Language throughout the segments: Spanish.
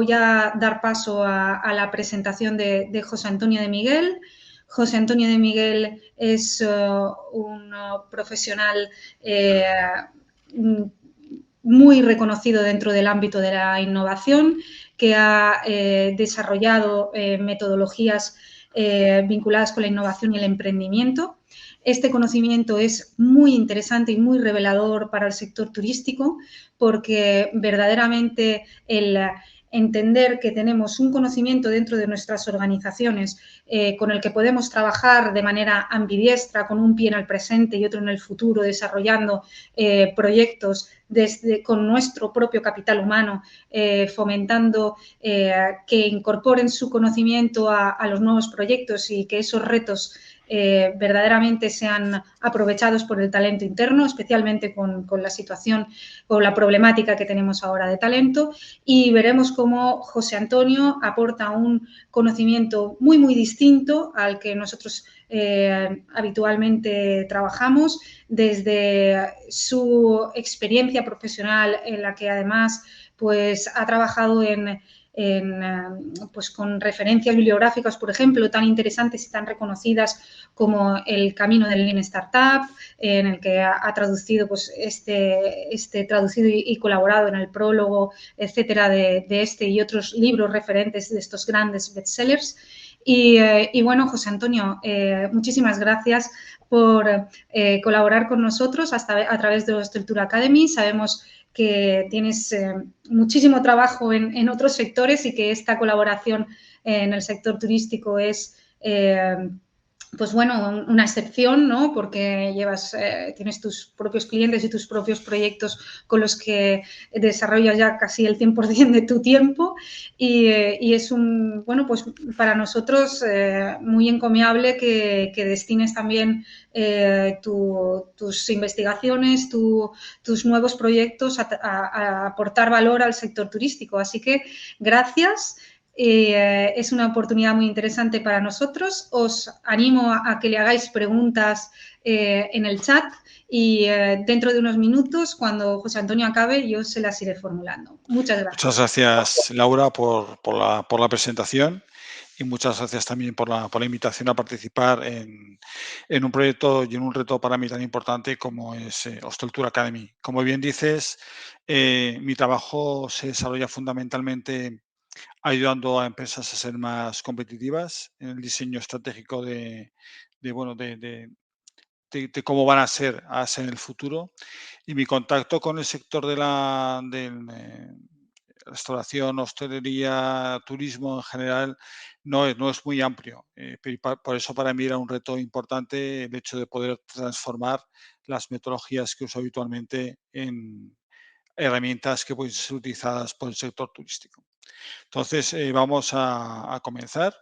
voy a dar paso a la presentación de José Antonio de Miguel. José Antonio de Miguel es un profesional muy reconocido dentro del ámbito de la innovación, que ha desarrollado metodologías vinculadas con la innovación y el emprendimiento. Este conocimiento es muy interesante y muy revelador para el sector turístico, porque verdaderamente el entender que tenemos un conocimiento dentro de nuestras organizaciones con el que podemos trabajar de manera ambidiestra, con un pie en el presente y otro en el futuro, desarrollando proyectos con nuestro propio capital humano, fomentando que incorporen su conocimiento a los nuevos proyectos y que esos retos verdaderamente sean aprovechados por el talento interno, especialmente con la situación o la problemática que tenemos ahora de talento. Y veremos cómo José Antonio aporta un conocimiento muy, muy distinto al que nosotros habitualmente trabajamos, desde su experiencia profesional, en la que además pues, ha trabajado pues con referencias bibliográficas, por ejemplo, tan interesantes y tan reconocidas como El Camino del Lean Startup, en el que ha traducido pues, traducido y colaborado en el prólogo, etcétera, de este y otros libros referentes de estos grandes bestsellers. Y bueno, José Antonio, muchísimas gracias por colaborar con nosotros a través de Structure Academy. Sabemos que tienes muchísimo trabajo en otros sectores y que esta colaboración en el sector turístico es pues bueno, una excepción, ¿no? Porque tienes tus propios clientes y tus propios proyectos con los que desarrollas ya casi el 100% de tu tiempo y es bueno, pues para nosotros muy encomiable que destines también tus investigaciones, tus nuevos proyectos a aportar valor al sector turístico. Así que gracias. Es una oportunidad muy interesante para nosotros. Os animo a que le hagáis preguntas en el chat y dentro de unos minutos, cuando José Antonio acabe, yo se las iré formulando. Muchas gracias. Muchas gracias, Laura, por la presentación y muchas gracias también por la invitación a participar en un proyecto y en un reto para mí tan importante como es Structure Academy. Como bien dices, mi trabajo se desarrolla fundamentalmente ayudando a empresas a ser más competitivas en el diseño estratégico de cómo van a ser en el futuro. Y mi contacto con el sector de la restauración, hostelería, turismo en general no es muy amplio. Por eso para mí era un reto importante el hecho de poder transformar las metodologías que uso habitualmente en herramientas que pueden ser utilizadas por el sector turístico. Entonces, vamos a comenzar.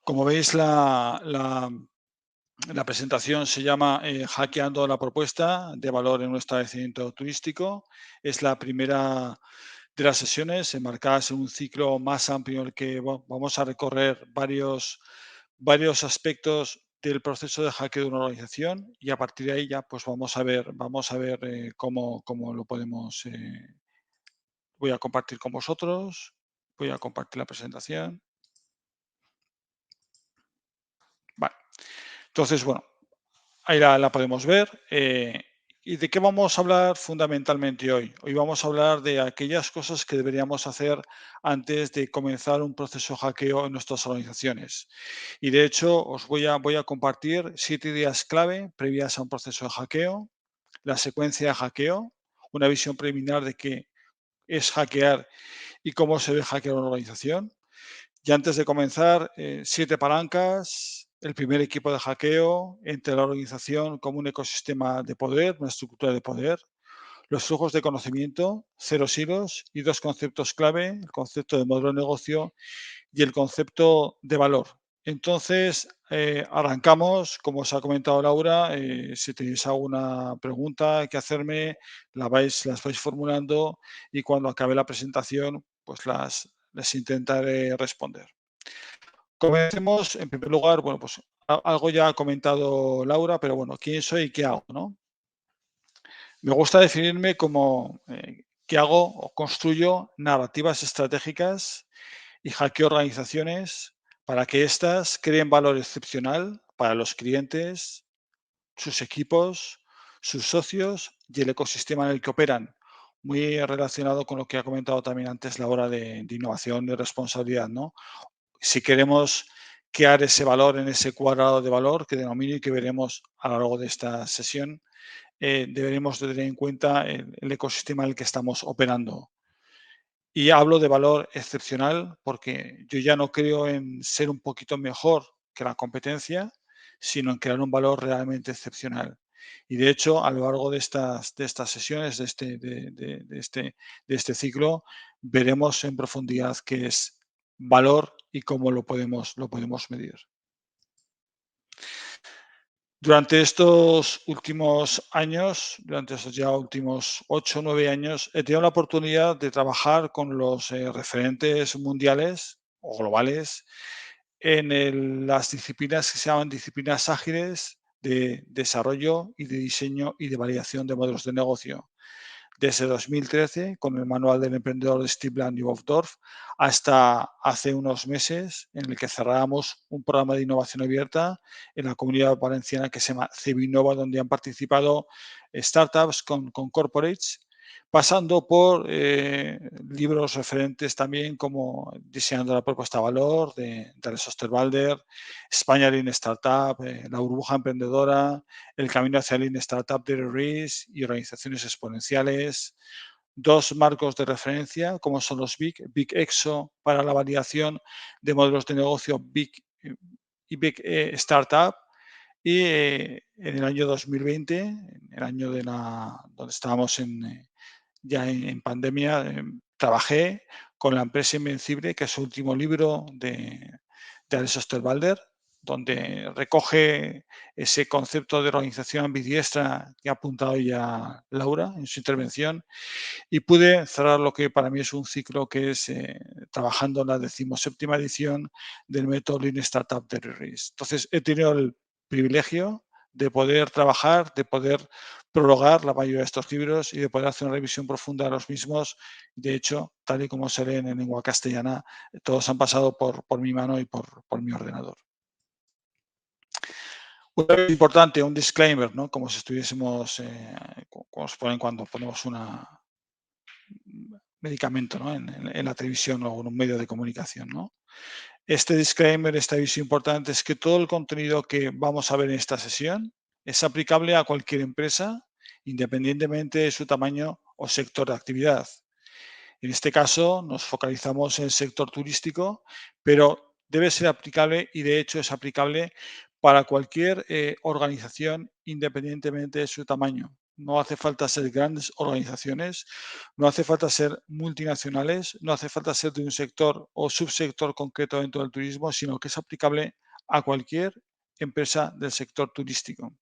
Como veis, la presentación se llama Hackeando la propuesta de valor en un establecimiento turístico. Es la primera de las sesiones enmarcadas en un ciclo más amplio en el que vamos a recorrer varios aspectos del proceso de hackeo de una organización y a partir de ahí ya pues vamos a ver cómo lo podemos. Voy a compartir con vosotros. Voy a compartir la presentación. Vale. Entonces, bueno, ahí la podemos ver. ¿Y de qué vamos a hablar fundamentalmente hoy? Hoy vamos a hablar de aquellas cosas que deberíamos hacer antes de comenzar un proceso de hackeo en nuestras organizaciones. Y de hecho, os voy a compartir 7 ideas clave previas a un proceso de hackeo, la secuencia de hackeo, una visión preliminar de qué es hackear y cómo se debe hackear una organización. Y antes de comenzar, 7 palancas, el primer equipo de hackeo entre la organización como un ecosistema de poder, una estructura de poder, los flujos de conocimiento, 0 silos y 2 conceptos clave, el concepto de modelo de negocio y el concepto de valor. Entonces, arrancamos, como os ha comentado Laura, si tenéis alguna pregunta que hacerme, las vais formulando y cuando acabe la presentación, pues les intentaré responder. Comencemos, en primer lugar, bueno, pues algo ya ha comentado Laura, pero bueno, ¿quién soy y qué hago, no? Me gusta definirme como que hago o construyo narrativas estratégicas y hackeo organizaciones para que éstas creen valor excepcional para los clientes, sus equipos, sus socios y el ecosistema en el que operan. Muy relacionado con lo que ha comentado también antes Laura de innovación y responsabilidad, ¿no? Si queremos crear ese valor en ese cuadrado de valor que denomino y que veremos a lo largo de esta sesión, deberemos de tener en cuenta el ecosistema en el que estamos operando. Y hablo de valor excepcional porque yo ya no creo en ser un poquito mejor que la competencia, sino en crear un valor realmente excepcional. Y de hecho, a lo largo de estas sesiones, de este ciclo, veremos en profundidad qué es valor y cómo lo podemos medir. Durante estos últimos años, durante estos ya últimos 8 o 9 años, he tenido la oportunidad de trabajar con los referentes mundiales o globales en las disciplinas que se llaman disciplinas ágiles de desarrollo y de diseño y de validación de modelos de negocio desde 2013 con el manual del emprendedor de Steve y Bob Dorf hasta hace unos meses en el que cerramos un programa de innovación abierta en la comunidad valenciana que se llama Cebinova, donde han participado startups con corporates, pasando por libros referentes también como Diseñando la propuesta de valor de Alex Osterwalder, España Lean Startup, La burbuja emprendedora, El camino hacia Lean Startup de Rees y organizaciones exponenciales. Dos marcos de referencia, como son los BIC, BIC EXO para la validación de modelos de negocio BIC y BIC Startup. Y en el año 2020, en el año donde estábamos ya en pandemia, trabajé con la empresa Invencible, que es su último libro de Alex Osterwalder, donde recoge ese concepto de organización ambidiestra que ha apuntado ya Laura en su intervención, y pude cerrar lo que para mí es un ciclo que es trabajando en la 17ª edición del método Lean Startup de RIS. Entonces, he tenido el privilegio de poder trabajar, de poder prologar la mayoría de estos libros y de poder hacer una revisión profunda de los mismos. De hecho, tal y como se leen en lengua castellana, todos han pasado por mi mano y por mi ordenador. Importante, un disclaimer, ¿no? Como si estuviésemos, como se ponen cuando ponemos un medicamento, ¿no? En la televisión o en un medio de comunicación, ¿no? Este disclaimer, este aviso importante es que todo el contenido que vamos a ver en esta sesión es aplicable a cualquier empresa, independientemente de su tamaño o sector de actividad. En este caso, nos focalizamos en el sector turístico, pero debe ser aplicable y de hecho es aplicable para cualquier organización independientemente de su tamaño. No hace falta ser grandes organizaciones, no hace falta ser multinacionales, no hace falta ser de un sector o subsector concreto dentro del turismo, sino que es aplicable a cualquier empresa del sector turístico.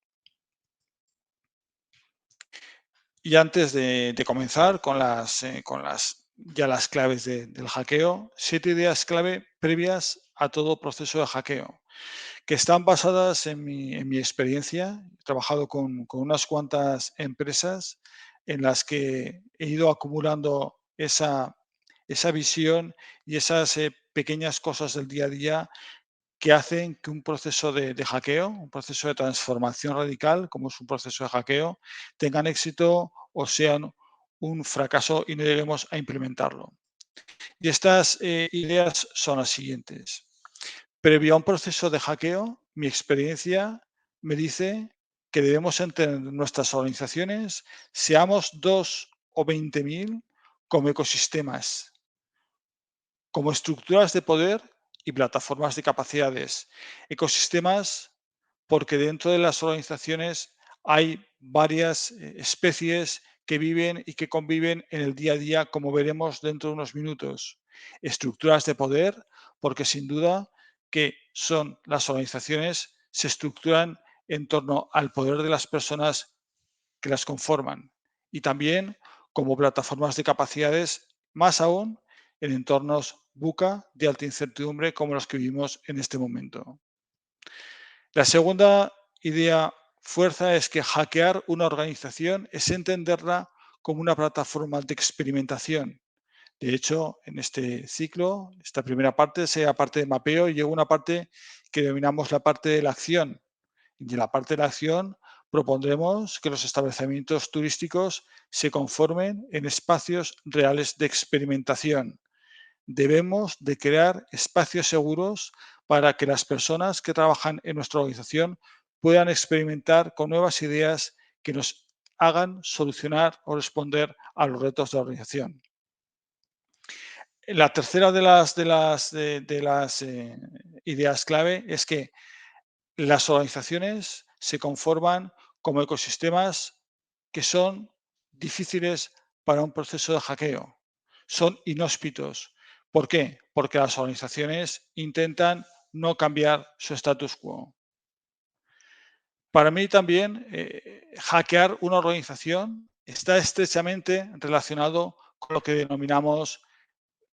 Y antes de comenzar con las claves del hackeo, 7 ideas clave previas a todo proceso de hackeo, que están basadas en mi experiencia. He trabajado con unas cuantas empresas en las que he ido acumulando esa visión y esas pequeñas cosas del día a día que hacen que un proceso de hackeo, un proceso de transformación radical, como es un proceso de hackeo, tengan éxito o sean un fracaso y no lleguemos a implementarlo. Y estas ideas son las siguientes. Previo a un proceso de hackeo, mi experiencia me dice que debemos entender nuestras organizaciones, seamos 2 o 20.000, como ecosistemas, como estructuras de poder y plataformas de capacidades. Ecosistemas porque dentro de las organizaciones hay varias especies que viven y que conviven en el día a día, como veremos dentro de unos minutos. Estructuras de poder, porque sin duda que son las organizaciones, se estructuran en torno al poder de las personas que las conforman. Y también como plataformas de capacidades, más aún en entornos buca de alta incertidumbre como los que vivimos en este momento. La segunda idea fuerza es que hackear una organización es entenderla como una plataforma de experimentación. De hecho, en este ciclo, esta primera parte sea parte de mapeo y llega una parte que denominamos la parte de la acción. Y en la parte de la acción propondremos que los establecimientos turísticos se conformen en espacios reales de experimentación. Debemos de crear espacios seguros para que las personas que trabajan en nuestra organización puedan experimentar con nuevas ideas que nos hagan solucionar o responder a los retos de la organización. La tercera de las ideas clave es que las organizaciones se conforman como ecosistemas que son difíciles para un proceso de hackeo. Son inhóspitos. ¿Por qué? Porque las organizaciones intentan no cambiar su status quo. Para mí también, hackear una organización está estrechamente relacionado con lo que denominamos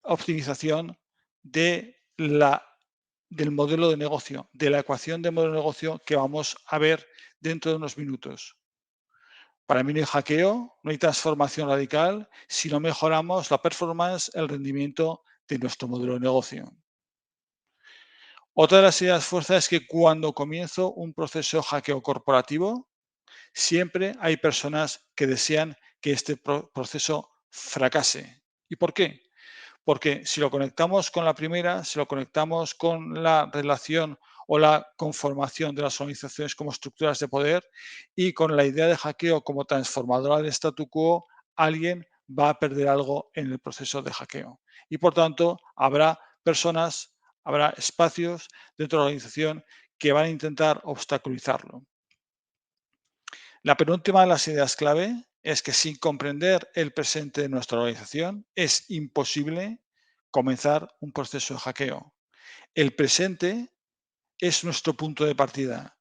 optimización de del modelo de negocio, de la ecuación de modelo de negocio que vamos a ver dentro de unos minutos. Para mí no hay hackeo, no hay transformación radical si no mejoramos la performance, el rendimiento de nuestro modelo de negocio. Otra de las ideas fuerza es que cuando comienzo un proceso de hackeo corporativo, siempre hay personas que desean que este proceso fracase. ¿Y por qué? Porque si lo conectamos con la primera, si lo conectamos con la relación o la conformación de las organizaciones como estructuras de poder y con la idea de hackeo como transformadora del statu quo, alguien va a perder algo en el proceso de hackeo. Y por tanto, habrá personas, habrá espacios dentro de la organización que van a intentar obstaculizarlo. La penúltima de las ideas clave es que sin comprender el presente de nuestra organización es imposible comenzar un proceso de hackeo. El presente es nuestro punto de partida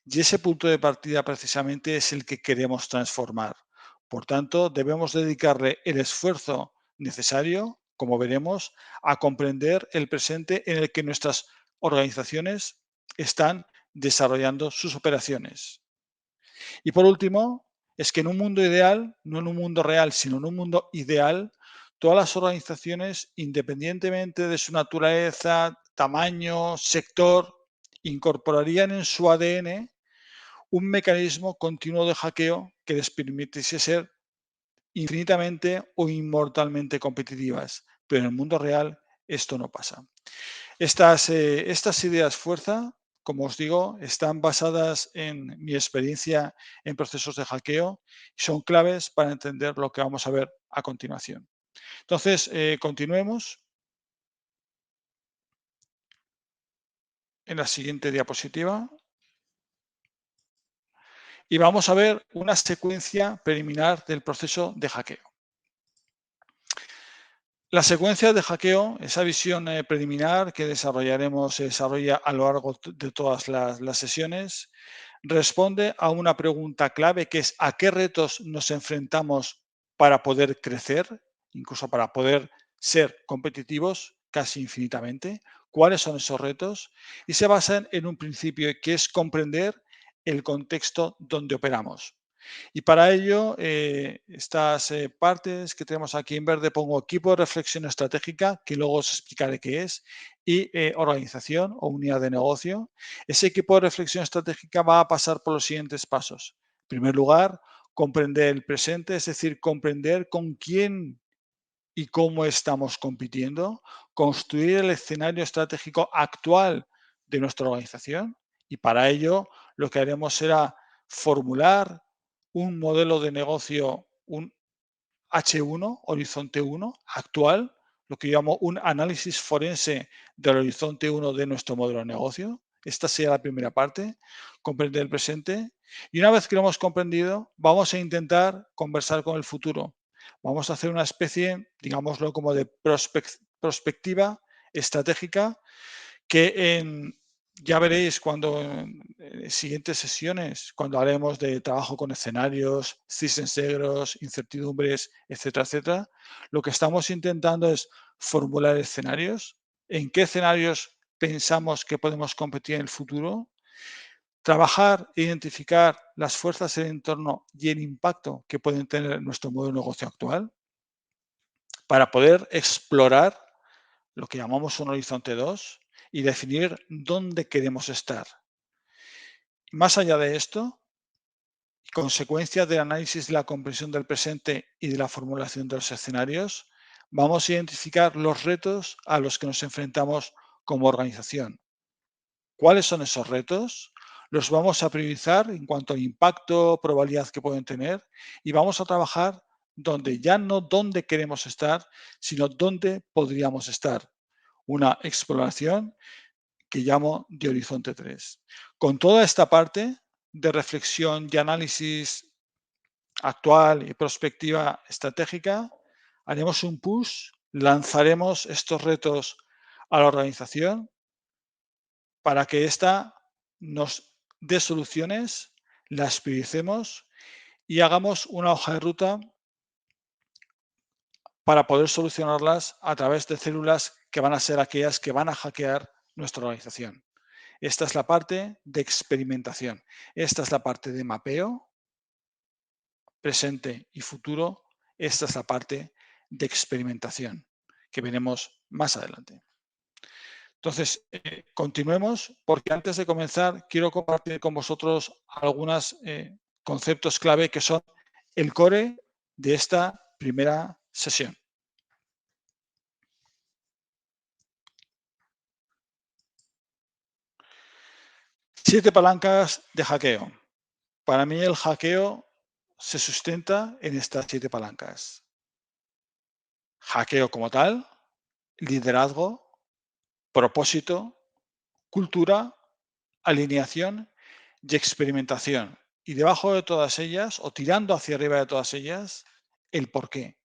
y ese punto de partida precisamente es el que queremos transformar. Por tanto, debemos dedicarle el esfuerzo necesario, como veremos, a comprender el presente en el que nuestras organizaciones están desarrollando sus operaciones. Y por último, es que en un mundo ideal, no en un mundo real, sino en un mundo ideal, todas las organizaciones, independientemente de su naturaleza, tamaño, sector, incorporarían en su ADN un mecanismo continuo de hackeo que les permitiese ser infinitamente o inmortalmente competitivas. Pero en el mundo real esto no pasa. Estas ideas fuerza, como os digo, están basadas en mi experiencia en procesos de hackeo y son claves para entender lo que vamos a ver a continuación. Entonces, continuemos en la siguiente diapositiva y vamos a ver una secuencia preliminar del proceso de hackeo. La secuencia de hackeo, esa visión preliminar que desarrollaremos, se desarrolla a lo largo de todas las sesiones, responde a una pregunta clave que es ¿a qué retos nos enfrentamos para poder crecer, incluso para poder ser competitivos casi infinitamente? ¿Cuáles son esos retos? Y se basan en un principio que es comprender el contexto donde operamos. Y para ello, estas partes que tenemos aquí en verde, pongo equipo de reflexión estratégica, que luego os explicaré qué es, y organización o unidad de negocio. Ese equipo de reflexión estratégica va a pasar por los siguientes pasos. En primer lugar, comprender el presente, es decir, comprender con quién y cómo estamos compitiendo, construir el escenario estratégico actual de nuestra organización y para ello lo que haremos será formular un modelo de negocio, un H1, horizonte 1, actual, lo que llamo un análisis forense del horizonte 1 de nuestro modelo de negocio. Esta sería la primera parte, comprender el presente. Y una vez que lo hemos comprendido, vamos a intentar conversar con el futuro. Vamos a hacer una especie, digámoslo, como de prospectiva estratégica que ya veréis cuando en siguientes sesiones, cuando haremos de trabajo con escenarios, cisnes negros, incertidumbres, etcétera, etcétera, lo que estamos intentando es formular escenarios. ¿En qué escenarios pensamos que podemos competir en el futuro? Trabajar e identificar las fuerzas del entorno y el impacto que pueden tener en nuestro modelo de negocio actual para poder explorar lo que llamamos un horizonte 2 y definir dónde queremos estar. Más allá de esto, consecuencia del análisis de la comprensión del presente y de la formulación de los escenarios, vamos a identificar los retos a los que nos enfrentamos como organización. ¿Cuáles son esos retos? Los vamos a priorizar en cuanto al impacto, probabilidad que pueden tener y vamos a trabajar donde ya no dónde queremos estar, sino dónde podríamos estar. Una exploración que llamo de Horizonte 3. Con toda esta parte de reflexión y análisis actual y perspectiva estratégica, haremos un push, lanzaremos estos retos a la organización para que ésta nos dé soluciones, las prioricemos y hagamos una hoja de ruta para poder solucionarlas a través de células que van a ser aquellas que van a hackear nuestra organización. Esta es la parte de experimentación. Esta es la parte de mapeo, presente y futuro. Esta es la parte de experimentación que veremos más adelante. Entonces, continuemos porque antes de comenzar quiero compartir con vosotros algunos conceptos clave que son el core de esta primera sesión. 7 palancas de hackeo. Para mí el hackeo se sustenta en estas 7 palancas. Hackeo como tal, liderazgo, propósito, cultura, alineación y experimentación. Y debajo de todas ellas, o tirando hacia arriba de todas ellas, el por qué.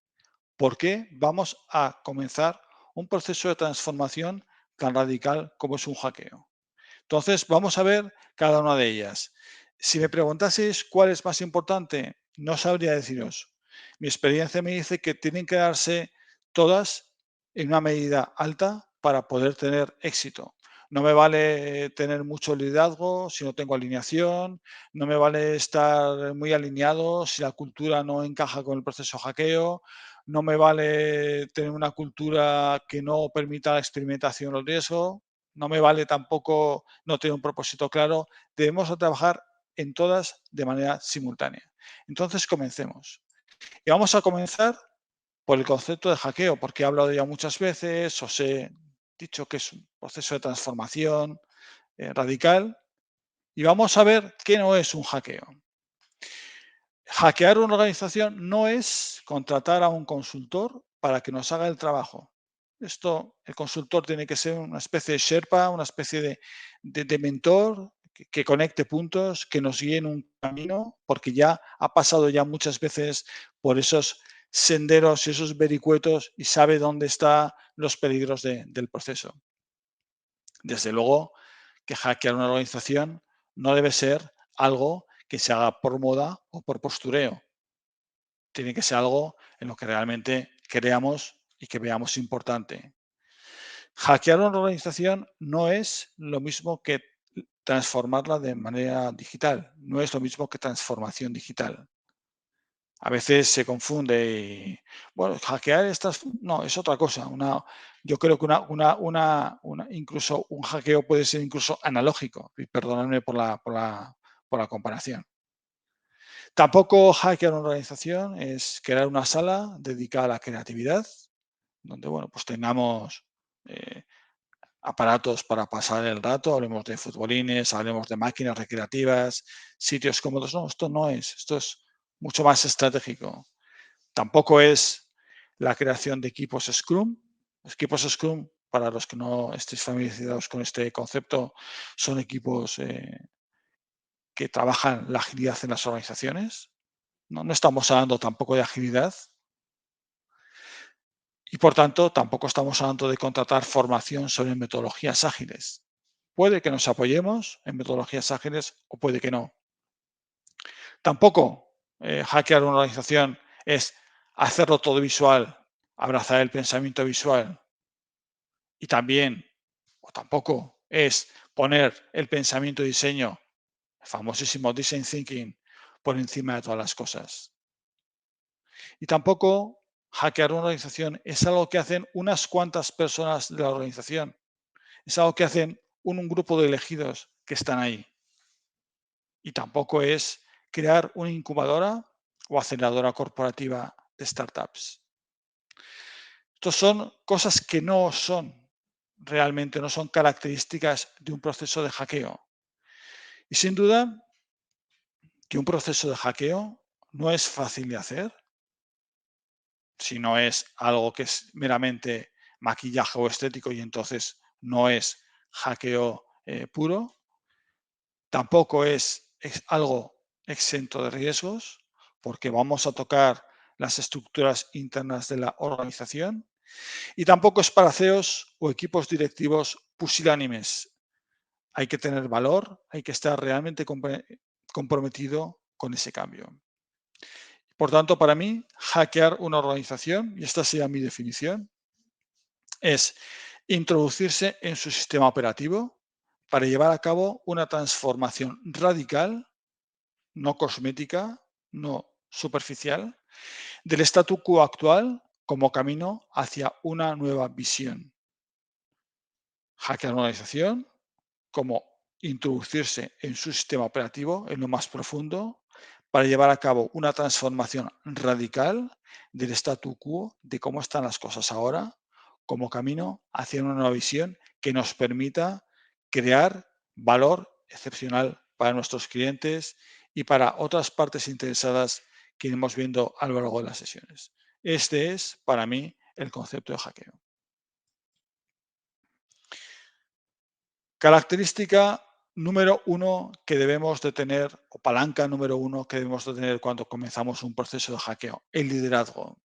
¿Por qué vamos a comenzar un proceso de transformación tan radical como es un hackeo? Entonces, vamos a ver cada una de ellas. Si me preguntaseis cuál es más importante, no sabría deciros. Mi experiencia me dice que tienen que darse todas en una medida alta para poder tener éxito. No me vale tener mucho liderazgo si no tengo alineación, no me vale estar muy alineado si la cultura no encaja con el proceso hackeo, no me vale tener una cultura que no permita la experimentación o el riesgo, no me vale tampoco no tener un propósito claro. Debemos de trabajar en todas de manera simultánea. Entonces, comencemos. Y vamos a comenzar por el concepto de hackeo, porque he hablado ya muchas veces, os he dicho que es un proceso de transformación radical. Y vamos a ver qué no es un hackeo. Hackear una organización no es contratar a un consultor para que nos haga el trabajo. Esto, el consultor tiene que ser una especie de Sherpa, una especie de mentor que conecte puntos, que nos guíe en un camino, porque ya ha pasado ya muchas veces por esos senderos y esos vericuetos y sabe dónde están los peligros del proceso. Desde luego que hackear una organización no debe ser algo que se haga por moda o por postureo. Tiene que ser algo en lo que realmente creamos y que veamos importante. Hackear una organización no es lo mismo que transformarla de manera digital, no es lo mismo que transformación digital. A veces se confunde y, bueno, hackear estas, no, es otra cosa. Yo creo que incluso un hackeo puede ser incluso analógico, y perdonadme por la comparación. Tampoco hackear una organización es crear una sala dedicada a la creatividad, donde bueno, pues tengamos aparatos para pasar el rato, hablemos de futbolines, hablemos de máquinas recreativas, sitios cómodos. No, esto no es, esto es mucho más estratégico. Tampoco es la creación de equipos Scrum. Equipos Scrum, para los que no estéis familiarizados con este concepto, son equipos que trabajan la agilidad en las organizaciones. No estamos hablando tampoco de agilidad y, por tanto, tampoco estamos hablando de contratar formación sobre metodologías ágiles. Puede que nos apoyemos en metodologías ágiles o puede que no. Tampoco hackear una organización es hacerlo todo visual, abrazar el pensamiento visual y también, o tampoco, es poner el pensamiento y diseño el famosísimo design thinking por encima de todas las cosas. Y tampoco hackear una organización es algo que hacen unas cuantas personas de la organización. Es algo que hacen un grupo de elegidos que están ahí. Y tampoco es crear una incubadora o aceleradora corporativa de startups. Estos son cosas que no son realmente, no son características de un proceso de hackeo. Y sin duda que un proceso de hackeo no es fácil de hacer, si no es algo que es meramente maquillaje o estético y entonces no es hackeo puro. Tampoco es algo exento de riesgos porque vamos a tocar las estructuras internas de la organización y tampoco es para CEOs o equipos directivos pusilánimes. Hay que tener valor, hay que estar realmente comprometido con ese cambio. Por tanto, para mí, hackear una organización, y esta sería mi definición, es introducirse en su sistema operativo para llevar a cabo una transformación radical, no cosmética, no superficial, del statu quo actual como camino hacia una nueva visión. Hackear una organización como introducirse en su sistema operativo en lo más profundo para llevar a cabo una transformación radical del statu quo de cómo están las cosas ahora como camino hacia una nueva visión que nos permita crear valor excepcional para nuestros clientes y para otras partes interesadas que iremos viendo a lo largo de las sesiones. Este es, para mí, el concepto de hackeo. Característica número uno que debemos de tener, o palanca número uno que debemos de tener cuando comenzamos un proceso de hackeo, el liderazgo.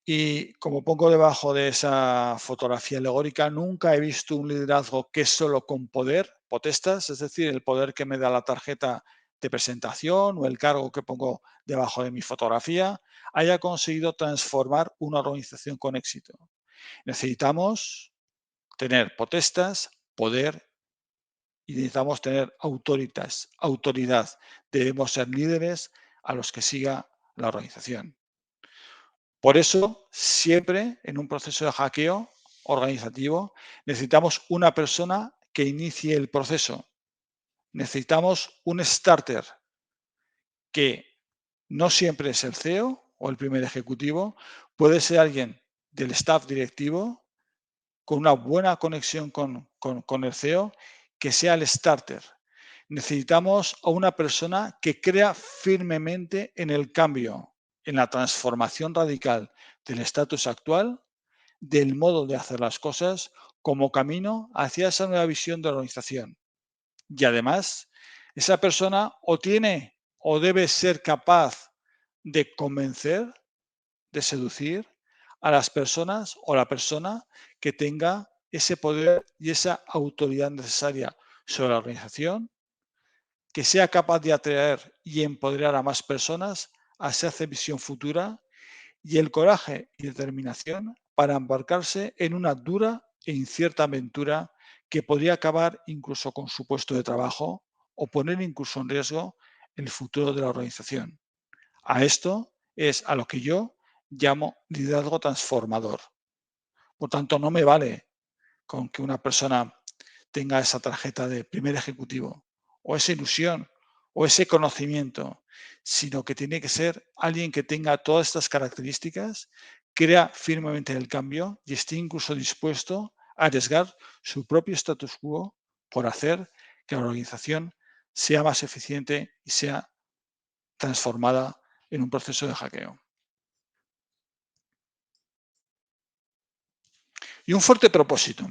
Y como pongo debajo de esa fotografía alegórica, nunca he visto un liderazgo que solo con poder, potestas, es decir, el poder que me da la tarjeta de presentación o el cargo que pongo debajo de mi fotografía, haya conseguido transformar una organización con éxito. Necesitamos tener potestas, poder y necesitamos tener autoridad. Debemos ser líderes a los que siga la organización. Por eso, siempre en un proceso de hackeo organizativo, necesitamos una persona que inicie el proceso. Necesitamos un starter que no siempre es el CEO o el primer ejecutivo, puede ser alguien del staff directivo con una buena conexión con el CEO, que sea el starter. Necesitamos a una persona que crea firmemente en el cambio, en la transformación radical del estatus actual, del modo de hacer las cosas, como camino hacia esa nueva visión de la organización. Y además, esa persona o tiene o debe ser capaz de convencer, de seducir a las personas o la persona que tenga ese poder y esa autoridad necesaria sobre la organización, que sea capaz de atraer y empoderar a más personas a esa visión futura y el coraje y determinación para embarcarse en una dura e incierta aventura que podría acabar incluso con su puesto de trabajo o poner incluso en riesgo el futuro de la organización. A esto es a lo que yo llamo liderazgo transformador. Por tanto, no me vale con que una persona tenga esa tarjeta de primer ejecutivo o esa ilusión o ese conocimiento, sino que tiene que ser alguien que tenga todas estas características, crea firmemente el cambio y esté incluso dispuesto a arriesgar su propio status quo por hacer que la organización sea más eficiente y sea transformada en un proceso de hackeo. Y un fuerte propósito.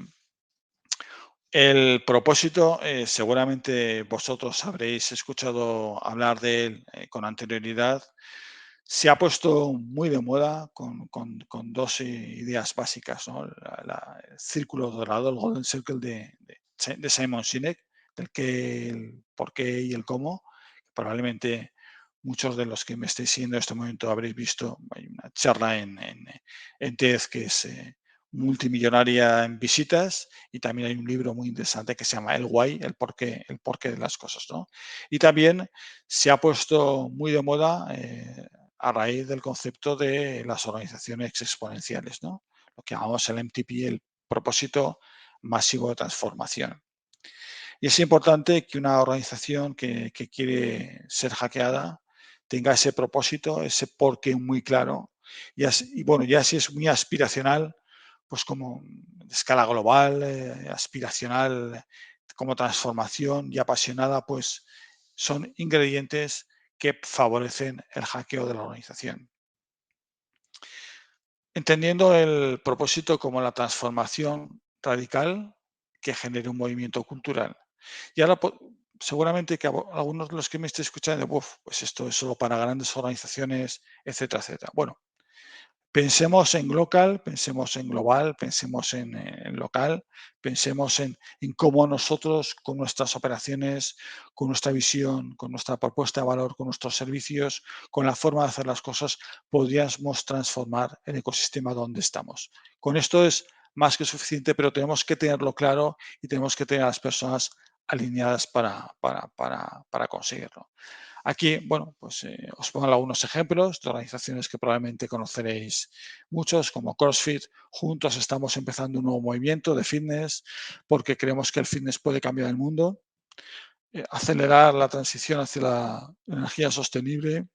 El propósito, seguramente vosotros habréis escuchado hablar de él con anterioridad. Se ha puesto muy de moda con dos ideas básicas, ¿no? El círculo dorado, el Golden Circle de Simon Sinek, del que, el por qué y el cómo. Probablemente muchos de los que me estéis siguiendo en este momento habréis visto, hay una charla en TED que es multimillonaria en visitas, y también hay un libro muy interesante que se llama El Why, el porqué de las cosas, ¿no? Y también se ha puesto muy de moda a raíz del concepto de las organizaciones exponenciales, ¿no? Lo que llamamos el MTP, el propósito masivo de transformación. Y es importante que una organización que quiere ser hackeada tenga ese propósito, ese porqué muy claro. Y bueno, ya si es muy aspiracional, pues como de escala global, aspiracional, como transformación y apasionada, pues son ingredientes que favorecen el hackeo de la organización. Entendiendo el propósito como la transformación radical que genere un movimiento cultural. Y ahora seguramente que algunos de los que me estéis escuchando, pues esto es solo para grandes organizaciones, etcétera, etcétera. Bueno, pensemos en local, pensemos en global, pensemos en local, pensemos en cómo nosotros con nuestras operaciones, con nuestra visión, con nuestra propuesta de valor, con nuestros servicios, con la forma de hacer las cosas, podríamos transformar el ecosistema donde estamos. Con esto es más que suficiente, pero tenemos que tenerlo claro y tenemos que tener a las personas alineadas para conseguirlo. Aquí, bueno, pues os pongo algunos ejemplos de organizaciones que probablemente conoceréis muchos, como CrossFit. Juntos estamos empezando un nuevo movimiento de fitness porque creemos que el fitness puede cambiar el mundo, acelerar la transición hacia la energía sostenible,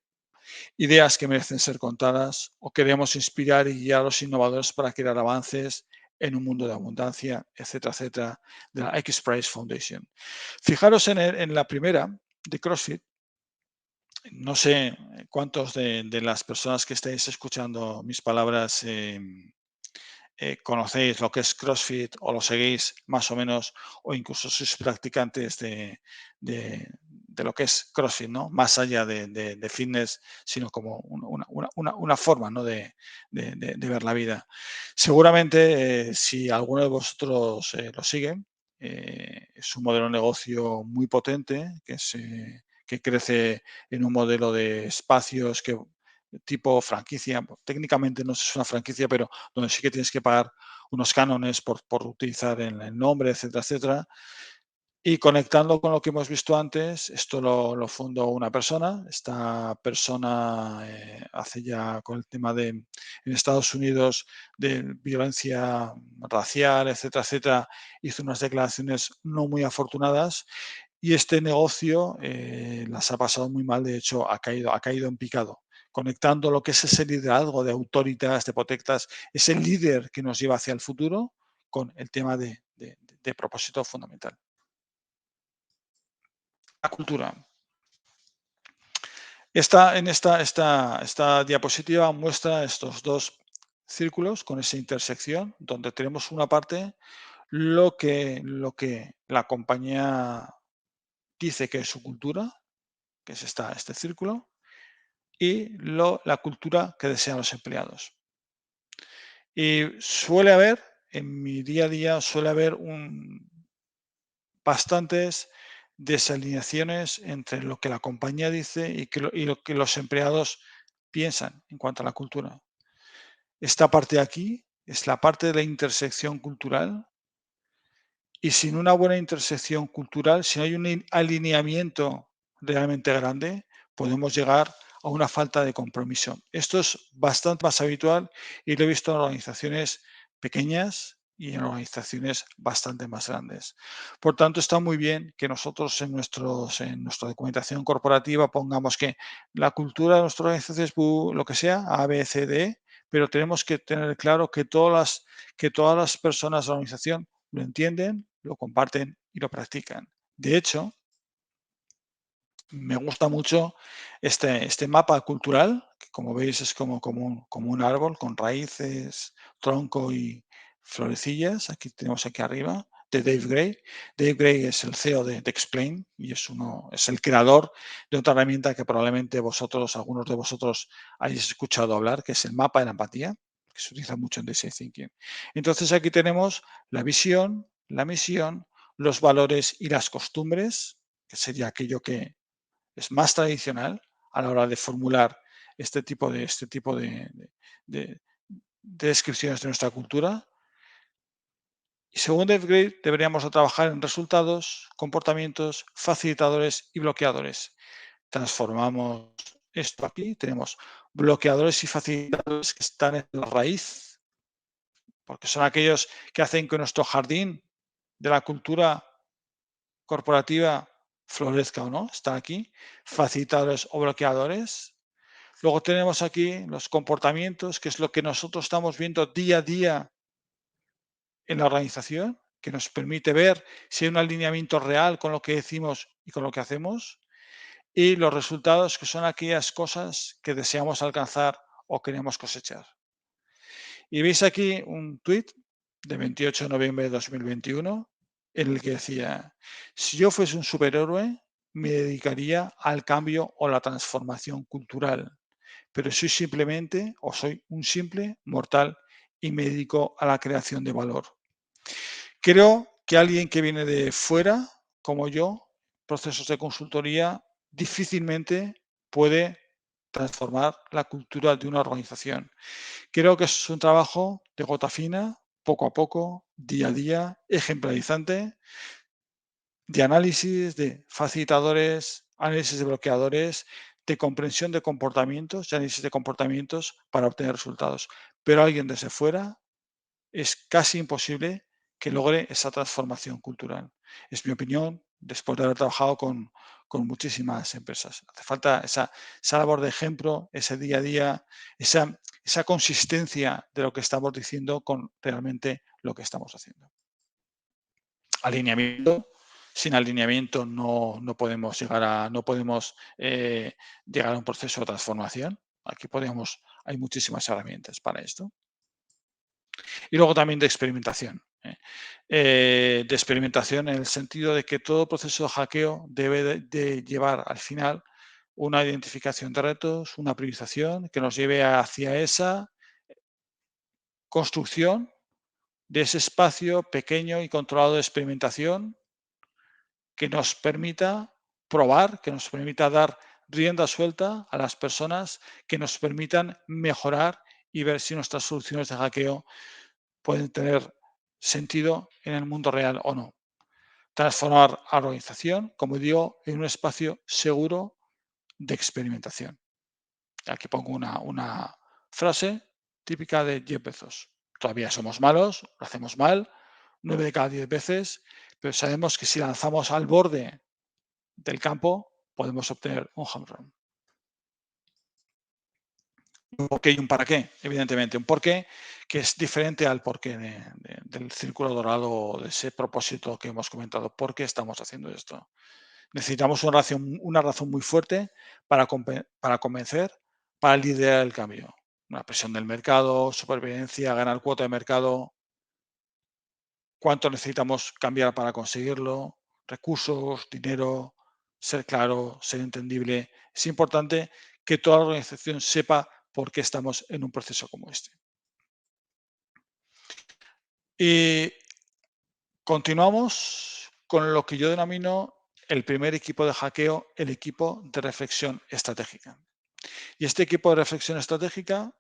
ideas que merecen ser contadas, o queremos inspirar y guiar a los innovadores para crear avances en un mundo de abundancia, etcétera, etcétera, de la X-Prize Foundation. Fijaros en la primera de CrossFit. No sé cuántos de las personas que estáis escuchando mis palabras conocéis lo que es CrossFit o lo seguís más o menos, o incluso sois practicantes de lo que es CrossFit, ¿no? Más allá de fitness, sino como una forma, ¿no? de ver la vida. Seguramente, si alguno de vosotros lo sigue, es un modelo de negocio muy potente que crece en un modelo de espacios tipo franquicia. Técnicamente no es una franquicia, pero donde sí que tienes que pagar unos cánones por utilizar el nombre, etcétera, etcétera. Y conectando con lo que hemos visto antes, esto lo fundó una persona. Esta persona hace ya con el tema en Estados Unidos de violencia racial, etcétera, etcétera, hizo unas declaraciones no muy afortunadas y este negocio las ha pasado muy mal. De hecho, ha caído en picado, conectando lo que es ese liderazgo de autoritas, de protectas, ese líder que nos lleva hacia el futuro con el tema de propósito fundamental. La cultura. Esta diapositiva muestra estos dos círculos con esa intersección, donde tenemos una parte lo que la compañía dice que es su cultura, que es este círculo, y la cultura que desean los empleados. Y suele haber, en mi día a día, suele haber bastantes desalineaciones entre lo que la compañía dice y lo que los empleados piensan en cuanto a la cultura. Esta parte de aquí es la parte de la intersección cultural, y sin una buena intersección cultural, si no hay un alineamiento realmente grande, podemos llegar a una falta de compromiso. Esto es bastante más habitual y lo he visto en organizaciones pequeñas y en organizaciones bastante más grandes. Por tanto, está muy bien que nosotros en nuestra documentación corporativa pongamos que la cultura de nuestra organización es lo que sea, A, B, C, D, pero tenemos que tener claro que todas las personas de la organización lo entienden, lo comparten y lo practican. De hecho, me gusta mucho este mapa cultural, que como veis es como un árbol con raíces, tronco y florecillas. Aquí tenemos aquí arriba, de Dave Gray. Dave Gray es el CEO de Explain y es el creador de otra herramienta que probablemente algunos de vosotros hayáis escuchado hablar, que es el mapa de la empatía, que se utiliza mucho en Design Thinking. Entonces aquí tenemos la visión, la misión, los valores y las costumbres, que sería aquello que es más tradicional a la hora de formular este tipo de descripciones de nuestra cultura. Y según Dave Gray, deberíamos de trabajar en resultados, comportamientos, facilitadores y bloqueadores. Transformamos esto aquí. Tenemos bloqueadores y facilitadores que están en la raíz, porque son aquellos que hacen que nuestro jardín de la cultura corporativa florezca o no. Están aquí. Facilitadores o bloqueadores. Luego tenemos aquí los comportamientos, que es lo que nosotros estamos viendo día a día en la organización, que nos permite ver si hay un alineamiento real con lo que decimos y con lo que hacemos. Y los resultados, que son aquellas cosas que deseamos alcanzar o queremos cosechar. Y veis aquí un tuit de 28 de noviembre de 2021 en el que decía: si yo fuese un superhéroe, me dedicaría al cambio o la transformación cultural, pero soy un simple mortal y me dedico a la creación de valor. Creo que alguien que viene de fuera, como yo, procesos de consultoría, difícilmente puede transformar la cultura de una organización. Creo que es un trabajo de gota fina, poco a poco, día a día, ejemplarizante, de análisis, de facilitadores, análisis de bloqueadores, de comprensión de comportamientos y análisis de comportamientos para obtener resultados. Pero alguien desde fuera es casi imposible que logre esa transformación cultural. Es mi opinión, después de haber trabajado con muchísimas empresas. Hace falta esa labor de ejemplo, ese día a día, esa consistencia de lo que estamos diciendo con realmente lo que estamos haciendo. Alineamiento. Sin alineamiento no podemos llegar a un proceso de transformación. Aquí hay muchísimas herramientas para esto. Y luego también de experimentación. De experimentación en el sentido de que todo proceso de hackeo debe de llevar al final una identificación de retos, una priorización que nos lleve hacia esa construcción de ese espacio pequeño y controlado de experimentación que nos permita probar, que nos permita dar rienda suelta a las personas, que nos permitan mejorar y ver si nuestras soluciones de hackeo pueden tener sentido en el mundo real o no. Transformar a la organización, como digo, en un espacio seguro de experimentación. Aquí pongo una frase típica de Jeff Bezos. Todavía somos malos, lo hacemos mal, 9 de cada 10 veces, pero sabemos que si lanzamos al borde del campo podemos obtener un home run. Un porqué y un para qué, evidentemente. Un porqué que es diferente al porqué del círculo dorado o de ese propósito que hemos comentado. ¿Por qué estamos haciendo esto? Necesitamos una razón muy fuerte para convencer, para liderar el cambio. Una presión del mercado, supervivencia, ganar cuota de mercado. ¿Cuánto necesitamos cambiar para conseguirlo? Recursos, dinero, ser claro, ser entendible. Es importante que toda la organización sepa por qué estamos en un proceso como este. Y continuamos con lo que yo denomino el primer equipo de hackeo, el equipo de reflexión estratégica. Y este equipo de reflexión estratégica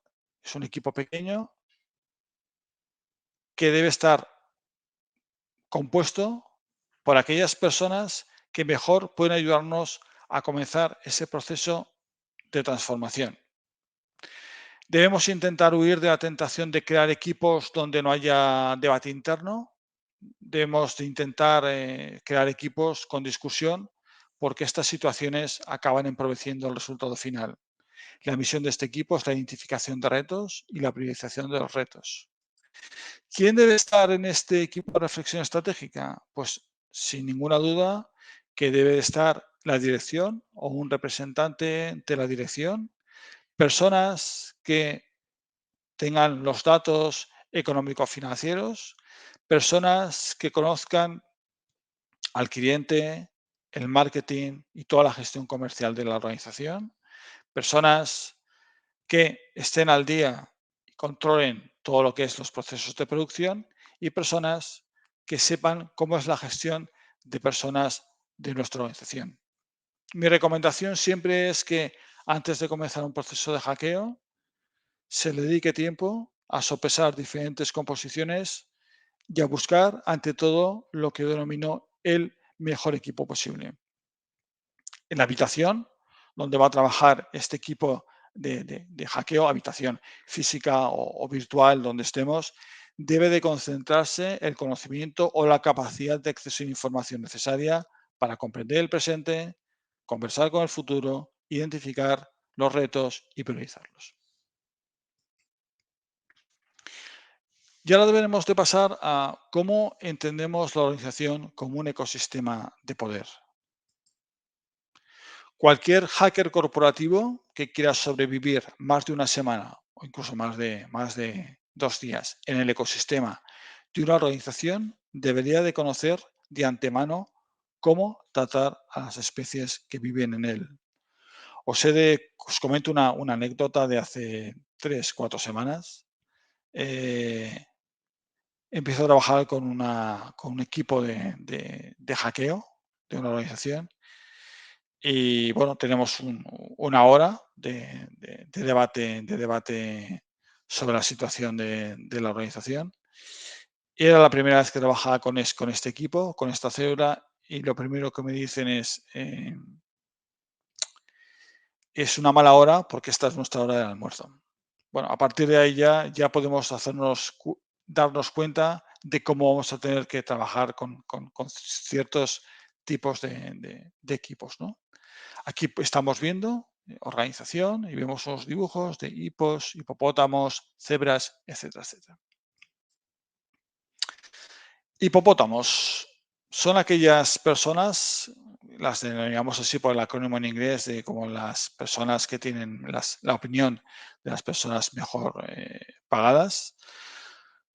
es un equipo pequeño que debe estar compuesto por aquellas personas que mejor pueden ayudarnos a comenzar ese proceso de transformación. Debemos intentar huir de la tentación de crear equipos donde no haya debate interno. Debemos de intentar crear equipos con discusión porque estas situaciones acaban empobreciendo el resultado final. La misión de este equipo es la identificación de retos y la priorización de los retos. ¿Quién debe estar en este equipo de reflexión estratégica? Pues sin ninguna duda que debe estar la dirección o un representante de la dirección, personas que tengan los datos económico-financieros, personas que conozcan al cliente, el marketing y toda la gestión comercial de la organización, personas que estén al día y controlen todo lo que es los procesos de producción y personas que sepan cómo es la gestión de personas de nuestra organización. Mi recomendación siempre es que antes de comenzar un proceso de hackeo se le dedique tiempo a sopesar diferentes composiciones y a buscar, ante todo, lo que denomino el mejor equipo posible. En la habitación donde va a trabajar este equipo de hackeo, habitación física o virtual donde estemos, debe de concentrarse el conocimiento o la capacidad de acceso a información necesaria para comprender el presente, conversar con el futuro, identificar los retos y priorizarlos. Y ahora deberemos de pasar a cómo entendemos la organización como un ecosistema de poder. Cualquier hacker corporativo que quiera sobrevivir más de una semana o incluso más de 2 días en el ecosistema de una organización debería de conocer de antemano cómo tratar a las especies que viven en él. Os comento una anécdota de hace 3, 4 semanas. Eh, Empiezo a trabajar con un equipo de hackeo de una organización y bueno, tenemos una hora de debate sobre la situación de la organización. Y era la primera vez que trabajaba con este equipo, con esta célula, y lo primero que me dicen es una mala hora porque esta es nuestra hora del almuerzo. Bueno, a partir de ahí ya podemos darnos cuenta de cómo vamos a tener que trabajar con ciertos tipos de equipos, ¿no? Aquí estamos viendo organización y vemos unos dibujos de hipos, hipopótamos, cebras, etcétera, etcétera. Hipopótamos son aquellas personas, las denominamos así por el acrónimo en inglés, de como las personas que tienen la opinión de las personas mejor pagadas.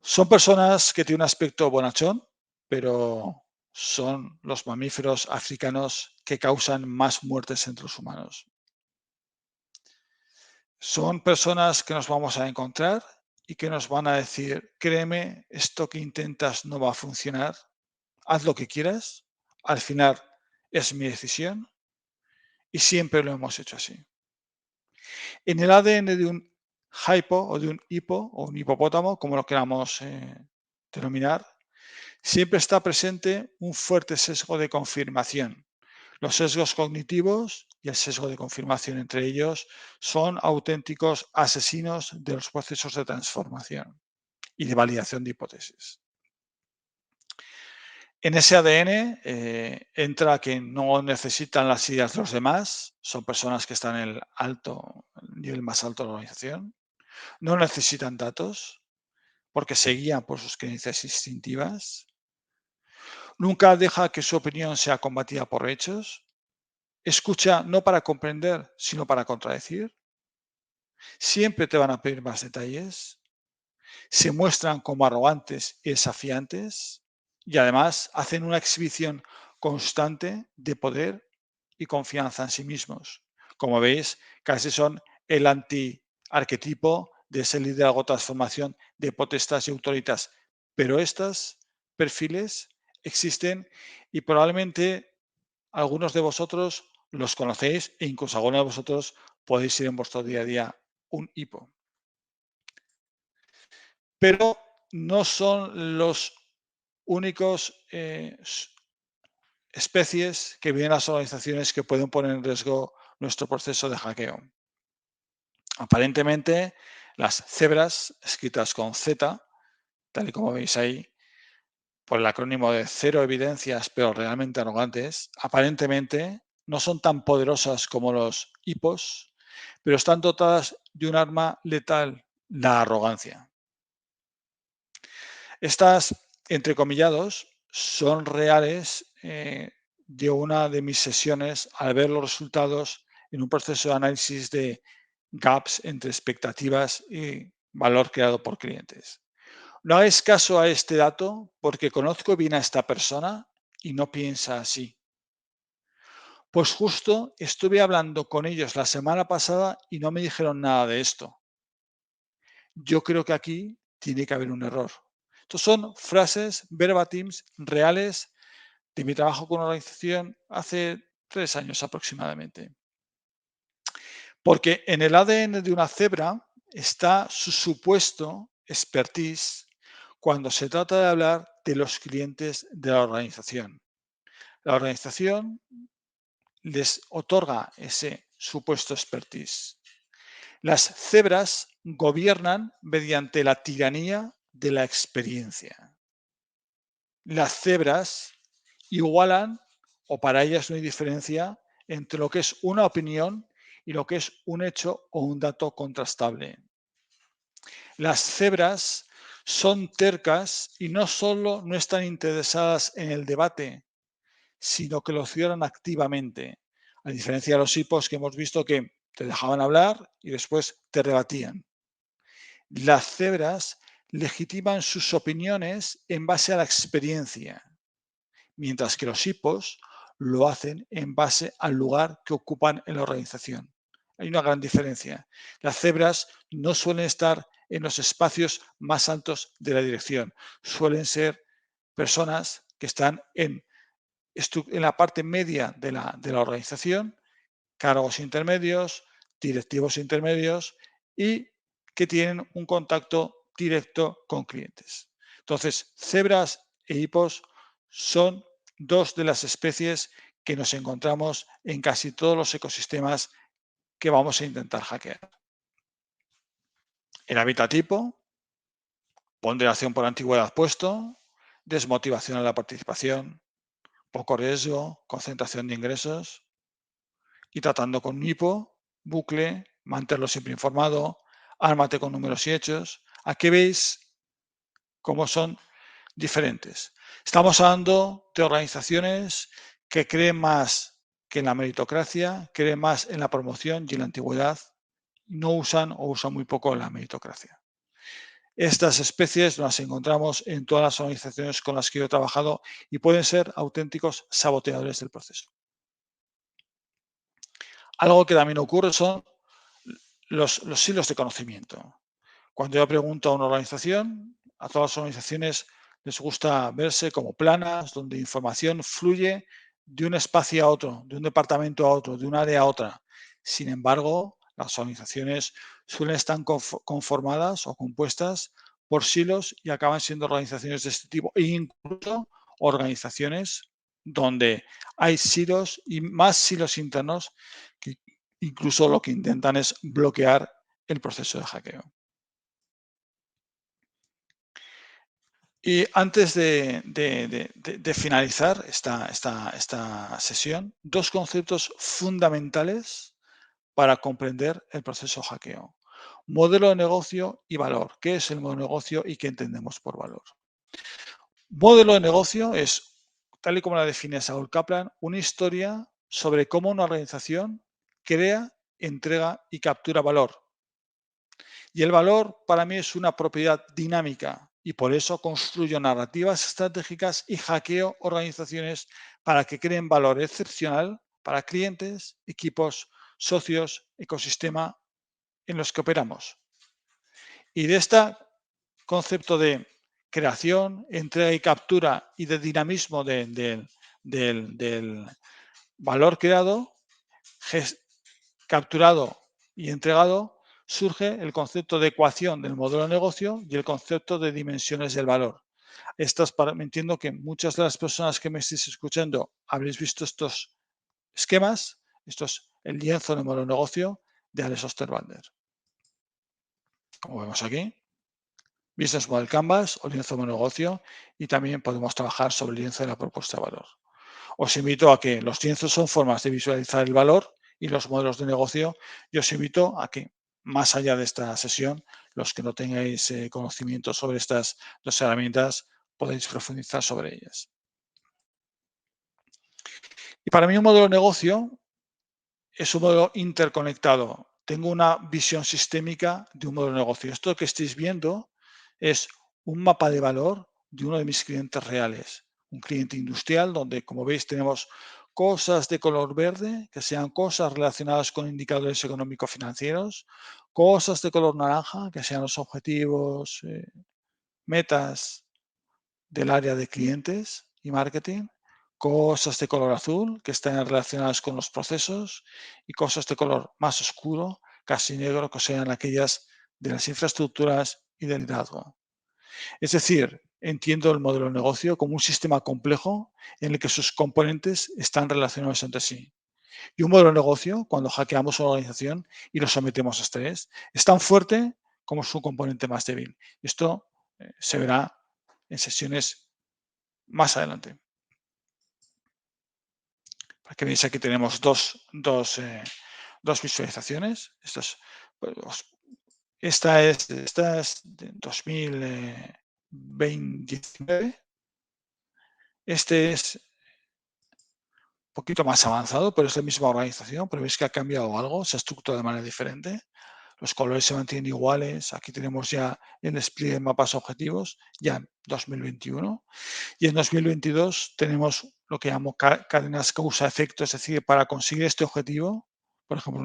Son personas que tienen un aspecto bonachón, pero son los mamíferos africanos que causan más muertes entre los humanos. Son personas que nos vamos a encontrar y que nos van a decir, créeme, esto que intentas no va a funcionar, haz lo que quieras, al final es mi decisión y siempre lo hemos hecho así. En el ADN de un hypo o de un hipo o un hipopótamo, como lo queramos denominar, siempre está presente un fuerte sesgo de confirmación. Los sesgos cognitivos y el sesgo de confirmación entre ellos son auténticos asesinos de los procesos de transformación y de validación de hipótesis. En ese ADN entra que no necesitan las ideas de los demás, son personas que están en el nivel más alto de la organización, no necesitan datos porque se guían por sus creencias instintivas, nunca deja que su opinión sea combatida por hechos, escucha no para comprender, sino para contradecir, siempre te van a pedir más detalles, se muestran como arrogantes y desafiantes y además hacen una exhibición constante de poder y confianza en sí mismos. Como veis, casi son el anti-arquetipo de ese liderazgo transformación de potestas y autoritas. Pero estos perfiles existen y probablemente algunos de vosotros los conocéis e incluso algunos de vosotros podéis ser en vuestro día a día un hipo. Pero no son los únicos especies que viven las organizaciones que pueden poner en riesgo nuestro proceso de hackeo. Aparentemente, las cebras, escritas con Z, tal y como veis ahí, por el acrónimo de cero evidencias, pero realmente arrogantes, aparentemente no son tan poderosas como los hipos, pero están dotadas de un arma letal, la arrogancia. Estas, entrecomillados, son reales de una de mis sesiones al ver los resultados en un proceso de análisis de gaps entre expectativas y valor creado por clientes. No hagáis caso a este dato porque conozco bien a esta persona y no piensa así. Pues justo estuve hablando con ellos la semana pasada y no me dijeron nada de esto. Yo creo que aquí tiene que haber un error. Estos son frases verbatims reales de mi trabajo con una organización hace 3 años aproximadamente. Porque en el ADN de una cebra está su supuesto expertise cuando se trata de hablar de los clientes de la organización. La organización les otorga ese supuesto expertise. Las cebras gobiernan mediante la tiranía de la experiencia. Las cebras igualan, o para ellas no hay diferencia, entre lo que es una opinión y lo que es un hecho o un dato contrastable. Las cebras son tercas y no solo no están interesadas en el debate, sino que lo cierran activamente, a diferencia de los hipos que hemos visto que te dejaban hablar y después te rebatían. Las cebras legitiman sus opiniones en base a la experiencia, mientras que los hipos lo hacen en base al lugar que ocupan en la organización. Hay una gran diferencia. Las cebras no suelen estar en los espacios más altos de la dirección. Suelen ser personas que están en la parte media de la organización, cargos intermedios, directivos intermedios y que tienen un contacto directo con clientes. Entonces, cebras e hipos son dos de las especies que nos encontramos en casi todos los ecosistemas que vamos a intentar hackear. El hábitat tipo, ponderación por antigüedad puesto, desmotivación en la participación, poco riesgo, concentración de ingresos, y tratando con un hipo, bucle, mantenerlo siempre informado, ármate con números y hechos. Aquí veis cómo son diferentes. Estamos hablando de organizaciones que creen más que en la meritocracia, creen más en la promoción y en la antigüedad, no usan o usan muy poco la meritocracia. Estas especies las encontramos en todas las organizaciones con las que yo he trabajado y pueden ser auténticos saboteadores del proceso. Algo que también ocurre son los silos de conocimiento. Cuando yo pregunto a una organización, a todas las organizaciones les gusta verse como planas, donde información fluye de un espacio a otro, de un departamento a otro, de un área a otra. Sin embargo, las organizaciones suelen estar conformadas o compuestas por silos y acaban siendo organizaciones de este tipo, e incluso organizaciones donde hay silos y más silos internos que incluso lo que intentan es bloquear el proceso de hackeo. Y antes de finalizar esta sesión, dos conceptos fundamentales para comprender el proceso hackeo. Modelo de negocio y valor. ¿Qué es el modelo de negocio y qué entendemos por valor? Modelo de negocio es, tal y como la define Saul Kaplan, una historia sobre cómo una organización crea, entrega y captura valor. Y el valor para mí es una propiedad dinámica y por eso construyo narrativas estratégicas y hackeo organizaciones para que creen valor excepcional para clientes, equipos, socios, ecosistema en los que operamos. Y de este concepto de creación, entrega y captura y de dinamismo del valor creado, capturado y entregado, surge el concepto de ecuación del modelo de negocio y el concepto de dimensiones del valor. Me entiendo que muchas de las personas que me estéis escuchando habréis visto estos esquemas. Esto es el lienzo del modelo de negocio de Alex Osterwalder. Como vemos aquí, Business Model Canvas o lienzo de negocio, y también podemos trabajar sobre el lienzo de la propuesta de valor. Os invito a que los lienzos son formas de visualizar el valor y los modelos de negocio. Y os invito a que, más allá de esta sesión, los que no tengáis conocimiento sobre estas dos herramientas, podéis profundizar sobre ellas. Y para mí un modelo de negocio es un modelo interconectado. Tengo una visión sistémica de un modelo de negocio. Esto que estáis viendo es un mapa de valor de uno de mis clientes reales. Un cliente industrial donde, como veis, tenemos cosas de color verde, que sean cosas relacionadas con indicadores económico-financieros, cosas de color naranja, que sean los objetivos, metas del área de clientes y marketing, cosas de color azul, que están relacionadas con los procesos, y cosas de color más oscuro, casi negro, que sean aquellas de las infraestructuras y del liderazgo. Es decir, entiendo el modelo de negocio como un sistema complejo en el que sus componentes están relacionados entre sí. Y un modelo de negocio, cuando hackeamos una organización y lo sometemos a estrés, es tan fuerte como su componente más débil. Esto se verá en sesiones más adelante. Aquí veis, aquí tenemos dos visualizaciones. Esta es de 2019. Este es un poquito más avanzado, pero es la misma organización, pero veis que ha cambiado algo, se estructura de manera diferente. Los colores se mantienen iguales. Aquí tenemos ya el despliegue de mapas objetivos, ya en 2021. Y en 2022 tenemos lo que llamo cadenas causa-efecto, es decir, para conseguir este objetivo, por ejemplo,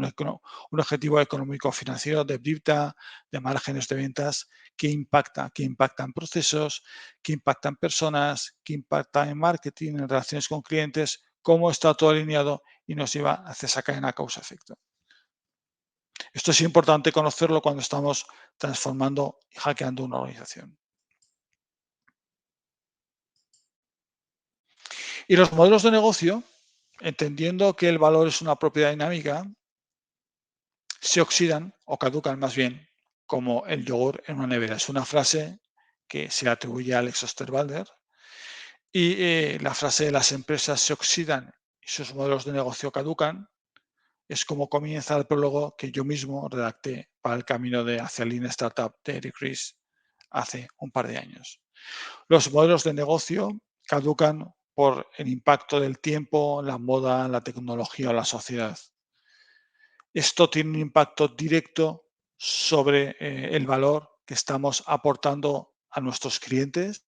un objetivo económico-financiero de EBITDA, de márgenes de ventas, que impacta en procesos, que impacta en personas, que impacta en marketing, en relaciones con clientes, cómo está todo alineado y nos lleva hacia esa cadena causa-efecto. Esto es importante conocerlo cuando estamos transformando y hackeando una organización. Y los modelos de negocio, entendiendo que el valor es una propiedad dinámica, se oxidan o caducan más bien como el yogur en una nevera. Es una frase que se atribuye a Alex Osterwalder. Y la frase de las empresas se oxidan y sus modelos de negocio caducan es como comienza el prólogo que yo mismo redacté para el camino hacia Lean Startup de Eric Ries hace un par de años. Los modelos de negocio caducan por el impacto del tiempo, la moda, la tecnología o la sociedad. Esto tiene un impacto directo sobre el valor que estamos aportando a nuestros clientes.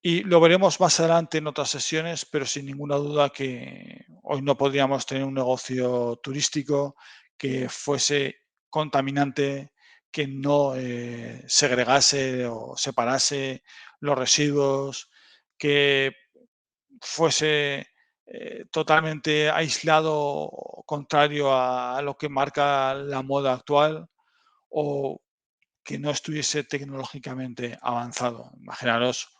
Y lo veremos más adelante en otras sesiones, pero sin ninguna duda que hoy no podríamos tener un negocio turístico que fuese contaminante, que no segregase o separase los residuos, que fuese totalmente aislado, contrario a lo que marca la moda actual, o que no estuviese tecnológicamente avanzado. Imaginaros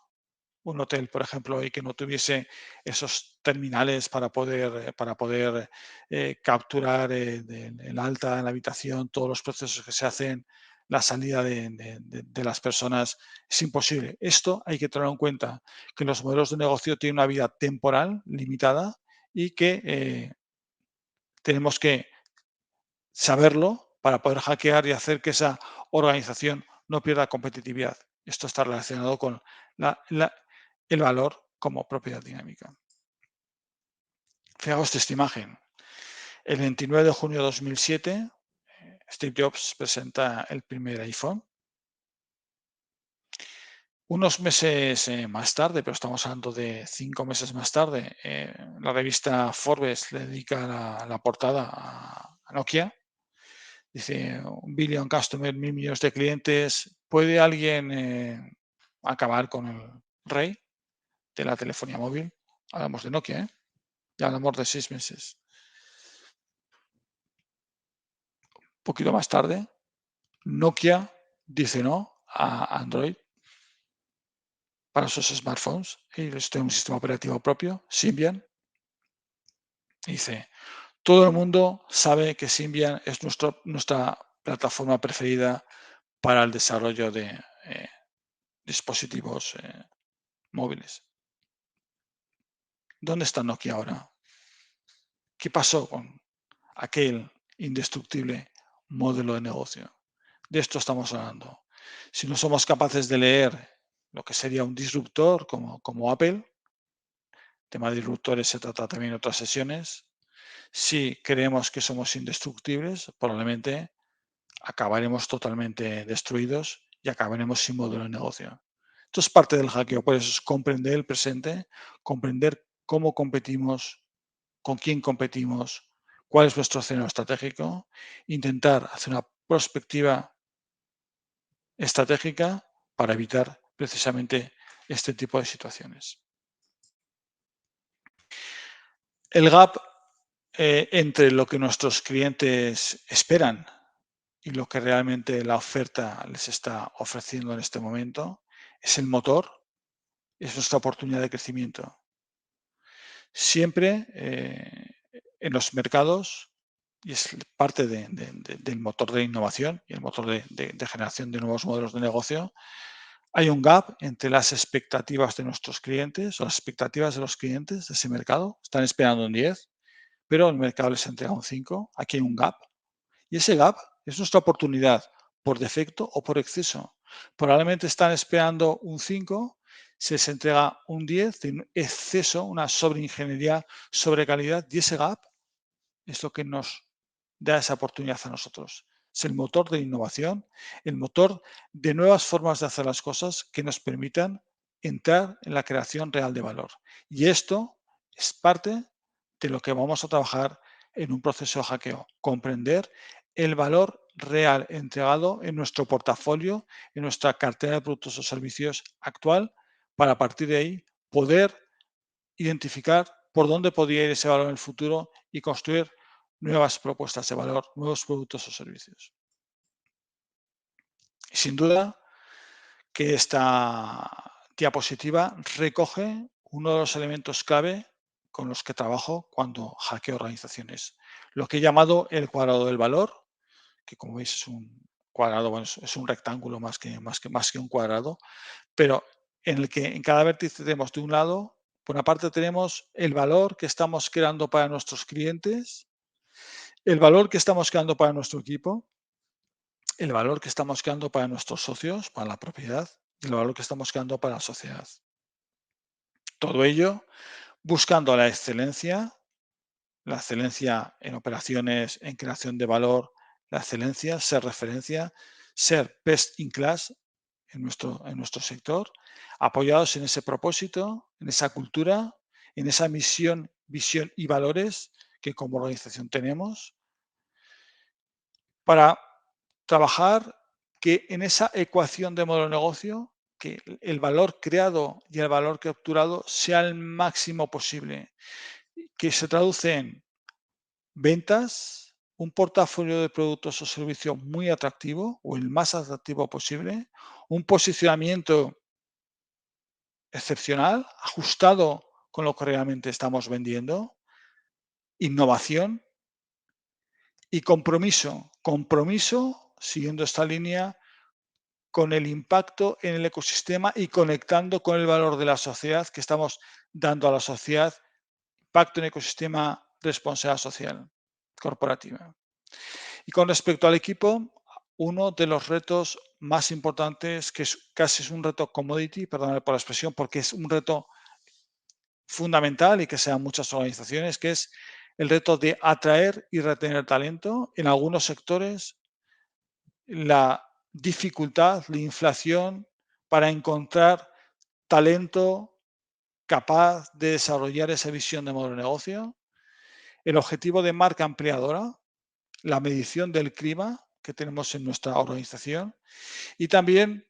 un hotel, por ejemplo, y que no tuviese esos terminales para poder capturar el alta en la habitación, todos los procesos que se hacen, la salida de las personas, es imposible. Esto hay que tener en cuenta, que los modelos de negocio tienen una vida temporal limitada y que tenemos que saberlo para poder hackear y hacer que esa organización no pierda competitividad. Esto está relacionado con el valor como propiedad dinámica. Fijaos esta imagen. El 29 de junio de 2007, Steve Jobs presenta el primer iPhone. Unos meses más tarde, pero estamos hablando de 5 meses más tarde, la revista Forbes le dedica la portada a Nokia. Dice, 1 billion customers, 1.000 millones de clientes. ¿Puede alguien acabar con el rey de la telefonía móvil? Hablamos de Nokia, ¿eh? Ya hablamos de 6 meses. Un poquito más tarde, Nokia dice no a Android para sus smartphones. Ellos tienen un sistema operativo propio, Symbian. Dice, todo el mundo sabe que Symbian es nuestra plataforma preferida para el desarrollo de dispositivos móviles. ¿Dónde está Nokia ahora? ¿Qué pasó con aquel indestructible modelo de negocio? De esto estamos hablando. Si no somos capaces de leer lo que sería un disruptor como Apple, tema de disruptores se trata también en otras sesiones, si creemos que somos indestructibles, probablemente acabaremos totalmente destruidos y acabaremos sin modelo de negocio. Esto es parte del hackeo, por eso es comprender el presente, comprender cómo competimos, con quién competimos, cuál es nuestro escenario estratégico, intentar hacer una prospectiva estratégica para evitar precisamente este tipo de situaciones. El gap entre lo que nuestros clientes esperan y lo que realmente la oferta les está ofreciendo en este momento, es el motor, es nuestra oportunidad de crecimiento. Siempre en los mercados, y es parte del motor de innovación y el motor de generación de nuevos modelos de negocio, hay un gap entre las expectativas de nuestros clientes o las expectativas de los clientes de ese mercado. Están esperando un 10, pero el mercado les entrega un 5. Aquí hay un gap. Y ese gap es nuestra oportunidad por defecto o por exceso. Probablemente están esperando un 5, se les entrega un 10, de un exceso, una sobreingeniería, sobrecalidad, y ese gap es lo que nos da esa oportunidad a nosotros. Es el motor de innovación, el motor de nuevas formas de hacer las cosas que nos permitan entrar en la creación real de valor. Y esto es parte de lo que vamos a trabajar en un proceso de hackeo, comprender el valor real entregado en nuestro portafolio, en nuestra cartera de productos o servicios actual, para a partir de ahí poder identificar por dónde podría ir ese valor en el futuro y construir nuevas propuestas de valor, nuevos productos o servicios. Y sin duda que esta diapositiva recoge uno de los elementos clave con los que trabajo cuando hackeo organizaciones. Lo que he llamado el cuadrado del valor, que como veis es un cuadrado, bueno, es un rectángulo más que un cuadrado, pero en el que en cada vértice tenemos de un lado, por una parte tenemos el valor que estamos creando para nuestros clientes, el valor que estamos creando para nuestro equipo, el valor que estamos creando para nuestros socios, para la propiedad, y el valor que estamos creando para la sociedad. Todo ello buscando la excelencia en operaciones, en creación de valor, la excelencia, ser referencia, ser best in class en nuestro sector, apoyados en ese propósito, en esa cultura, en esa misión, visión y valores que como organización tenemos, para trabajar que en esa ecuación de modelo de negocio, que el valor creado y el valor capturado sea el máximo posible, que se traduce en ventas, un portafolio de productos o servicios muy atractivo o el más atractivo posible, un posicionamiento excepcional, ajustado con lo que realmente estamos vendiendo, innovación y compromiso. Compromiso, siguiendo esta línea, con el impacto en el ecosistema y conectando con el valor de la sociedad que estamos dando a la sociedad, impacto en ecosistema, responsabilidad social corporativa. Y con respecto al equipo, uno de los retos más importantes, que es casi es un reto commodity, perdón por la expresión, porque es un reto fundamental y que sean muchas organizaciones, que es el reto de atraer y retener talento. En algunos sectores, la dificultad, la inflación para encontrar talento capaz de desarrollar esa visión de modelo de negocio, el objetivo de marca empleadora, la medición del clima que tenemos en nuestra organización y también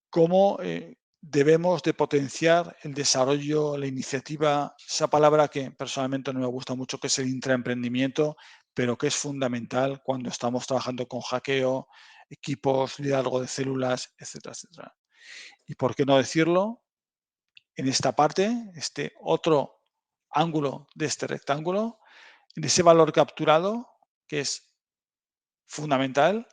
cómo debemos de potenciar el desarrollo, la iniciativa, esa palabra que personalmente no me gusta mucho, que es el intraemprendimiento, pero que es fundamental cuando estamos trabajando con hackeo, equipos, liderazgo de células, etcétera, etcétera. Y por qué no decirlo, en esta parte, este otro ángulo de este rectángulo, en ese valor capturado, que es fundamental,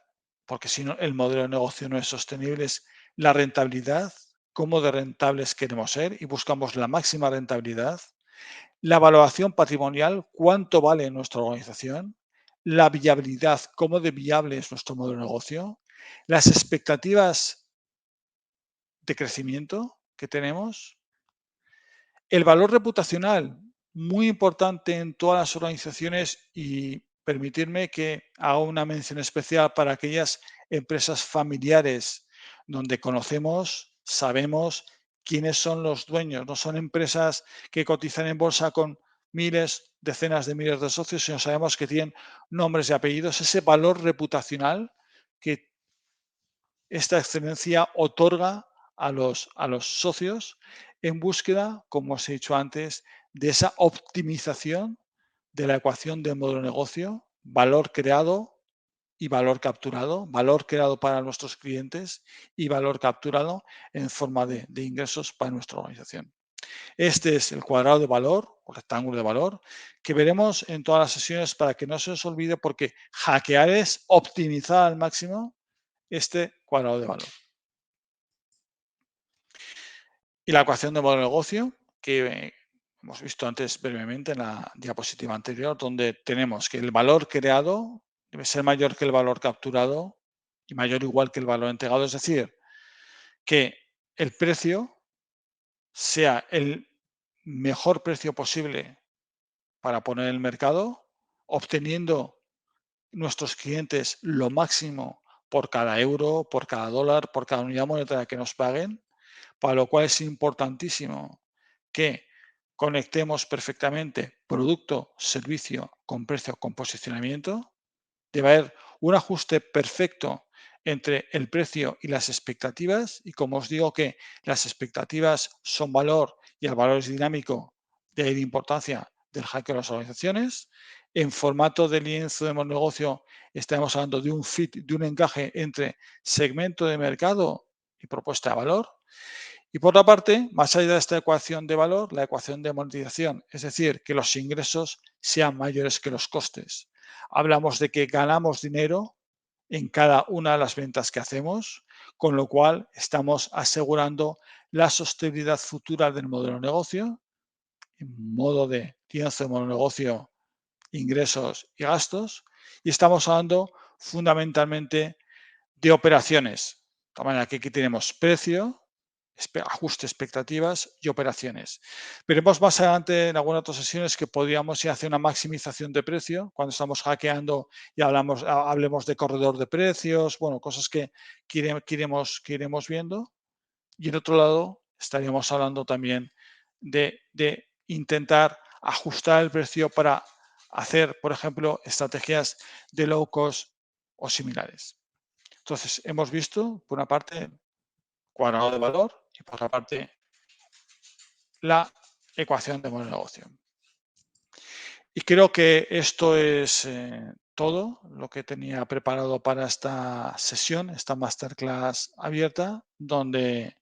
porque si no, el modelo de negocio no es sostenible, es la rentabilidad, cómo de rentables queremos ser y buscamos la máxima rentabilidad, la valoración patrimonial, cuánto vale nuestra organización, la viabilidad, cómo de viable es nuestro modelo de negocio, las expectativas de crecimiento que tenemos, el valor reputacional, muy importante en todas las organizaciones y permitirme que haga una mención especial para aquellas empresas familiares donde conocemos, sabemos quiénes son los dueños. No son empresas que cotizan en bolsa con miles, decenas de miles de socios, sino sabemos que tienen nombres y apellidos. Ese valor reputacional que esta excelencia otorga a los socios en búsqueda, como os he dicho antes, de esa optimización de la ecuación del modelo de negocio, valor creado y valor capturado, valor creado para nuestros clientes y valor capturado en forma de ingresos para nuestra organización. Este es el cuadrado de valor o rectángulo de valor que veremos en todas las sesiones para que no se os olvide, porque hackear es optimizar al máximo este cuadrado de valor. Y la ecuación de modelo de negocio, que hemos visto antes brevemente en la diapositiva anterior, donde tenemos que el valor creado debe ser mayor que el valor capturado y mayor o igual que el valor entregado. Es decir, que el precio sea el mejor precio posible para poner en el mercado, obteniendo nuestros clientes lo máximo por cada euro, por cada dólar, por cada unidad monetaria que nos paguen, para lo cual es importantísimo que conectemos perfectamente producto, servicio con precio, con posicionamiento. Debe haber un ajuste perfecto entre el precio y las expectativas, y como os digo que las expectativas son valor y el valor es dinámico, de ahí la importancia del hackeo de las organizaciones. En formato de lienzo de negocio estamos hablando de un fit, de un encaje entre segmento de mercado y propuesta de valor. Y por otra parte, más allá de esta ecuación de valor, la ecuación de monetización, es decir, que los ingresos sean mayores que los costes. Hablamos de que ganamos dinero en cada una de las ventas que hacemos, con lo cual estamos asegurando la sostenibilidad futura del modelo de negocio, en modo de lienzo de modelo de negocio, ingresos y gastos, y estamos hablando fundamentalmente de operaciones. De manera que aquí tenemos precio, ajuste expectativas y operaciones. Veremos más adelante en algunas otras sesiones que podríamos hacer una maximización de precio cuando estamos hackeando y hablemos de corredor de precios, bueno, cosas que iremos viendo. Y en otro lado estaríamos hablando también de intentar ajustar el precio para hacer, por ejemplo, estrategias de low cost o similares. Entonces, hemos visto, por una parte, cuadrado de valor y por otra parte, la ecuación de modelo de negocio. Y creo que esto es todo lo que tenía preparado para esta sesión, esta masterclass abierta, donde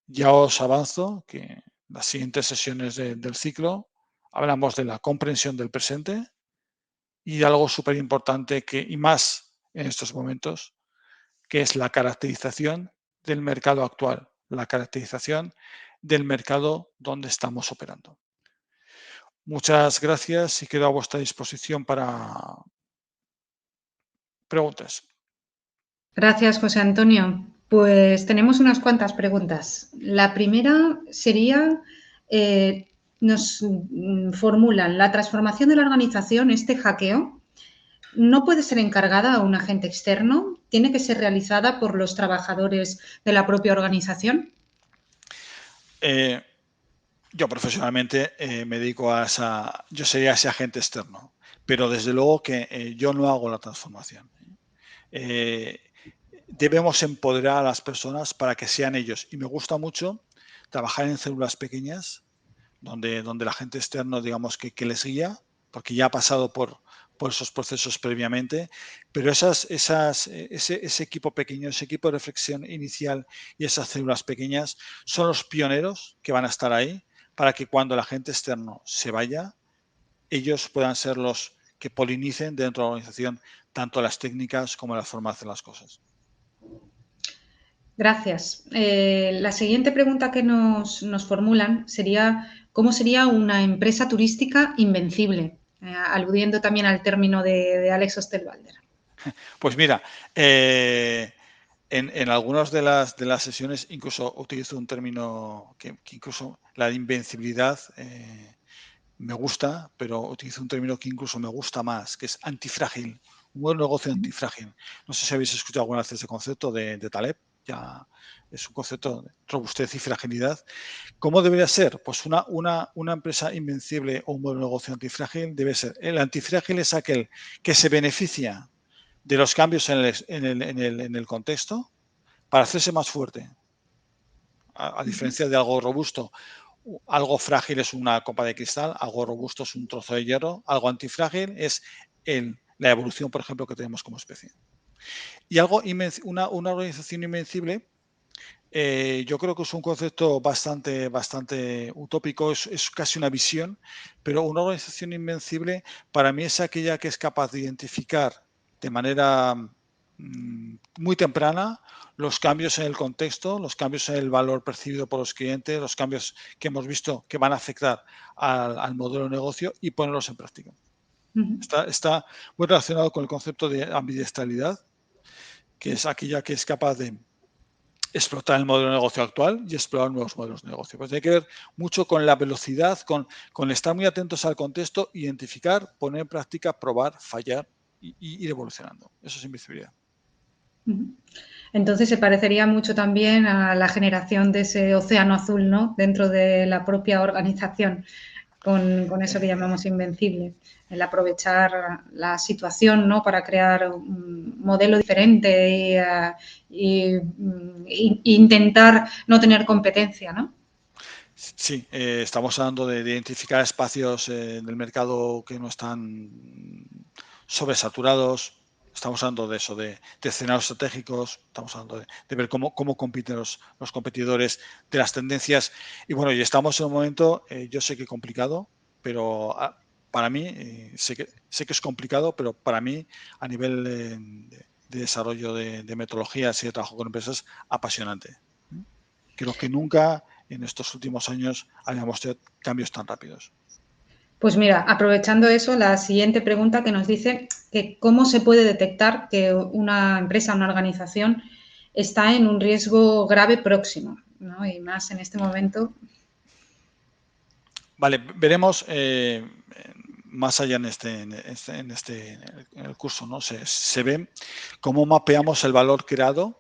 ya os avanzo que en las siguientes sesiones del ciclo hablamos de la comprensión del presente y algo súper importante y más en estos momentos, que es la caracterización del mercado actual, la caracterización del mercado donde estamos operando. Muchas gracias y quedo a vuestra disposición para preguntas. Gracias, José Antonio. Pues tenemos unas cuantas preguntas. La primera sería, nos formulan, la transformación de la organización, este hackeo, no puede ser encargada a un agente externo, tiene que ser realizada por los trabajadores de la propia organización. Yo profesionalmente me dedico a yo sería ese agente externo, pero desde luego que yo no hago la transformación. Debemos empoderar a las personas para que sean ellos. Y me gusta mucho trabajar en células pequeñas, donde el agente externo, digamos, que les guía, porque ya ha pasado por esos procesos previamente, pero ese equipo pequeño, ese equipo de reflexión inicial y esas células pequeñas son los pioneros que van a estar ahí para que cuando el agente externo se vaya, ellos puedan ser los que polinicen dentro de la organización tanto las técnicas como la forma de hacer las cosas. Gracias. La siguiente pregunta que nos formulan sería, ¿cómo sería una empresa turística invencible? Aludiendo también al término de Alex Osterwalder. Pues mira, en algunas de las sesiones incluso utilizo un término que incluso la de invencibilidad me gusta, pero utilizo un término que incluso me gusta más, que es antifrágil, un buen negocio antifrágil. No sé si habéis escuchado alguna vez ese concepto de Taleb, ya es un concepto de robustez y fragilidad. ¿Cómo debería ser? Pues una empresa invencible o un buen negocio antifrágil debe ser. El antifrágil es aquel que se beneficia de los cambios en el contexto para hacerse más fuerte. A diferencia de algo robusto, algo frágil es una copa de cristal, algo robusto es un trozo de hierro, algo antifrágil es el la evolución, por ejemplo, que tenemos como especie. Y una organización invencible, yo creo que es un concepto bastante utópico, es casi una visión, pero una organización invencible para mí es aquella que es capaz de identificar de manera muy temprana los cambios en el contexto, los cambios en el valor percibido por los clientes, los cambios que hemos visto que van a afectar al modelo de negocio y ponerlos en práctica. Está muy relacionado con el concepto de ambidextralidad, que es aquella que es capaz de explotar el modelo de negocio actual y explorar nuevos modelos de negocio. Pues tiene que ver mucho con la velocidad, con estar muy atentos al contexto, identificar, poner en práctica, probar, fallar y ir evolucionando. Eso es invencibilidad. Entonces se parecería mucho también a la generación de ese océano azul, ¿no? Dentro de la propia organización, con eso que llamamos invencible, el aprovechar la situación, ¿no? Para crear un modelo diferente y intentar no tener competencia, ¿no? Sí, estamos hablando de identificar espacios en el mercado que no están sobresaturados. Estamos hablando de eso, de escenarios estratégicos, estamos hablando de ver cómo compiten los competidores, de las tendencias. Y bueno, y estamos en un momento, yo sé que complicado, pero para mí, sé que es complicado, pero para mí, a nivel de desarrollo de metodologías y de trabajo con empresas, apasionante. Creo que nunca en estos últimos años habíamos tenido cambios tan rápidos. Pues mira, aprovechando eso, la siguiente pregunta que nos dice que cómo se puede detectar que una empresa, una organización está en un riesgo grave próximo, ¿no? Y más en este momento. Vale, veremos más allá en el curso, ¿no? Se ve cómo mapeamos el valor creado,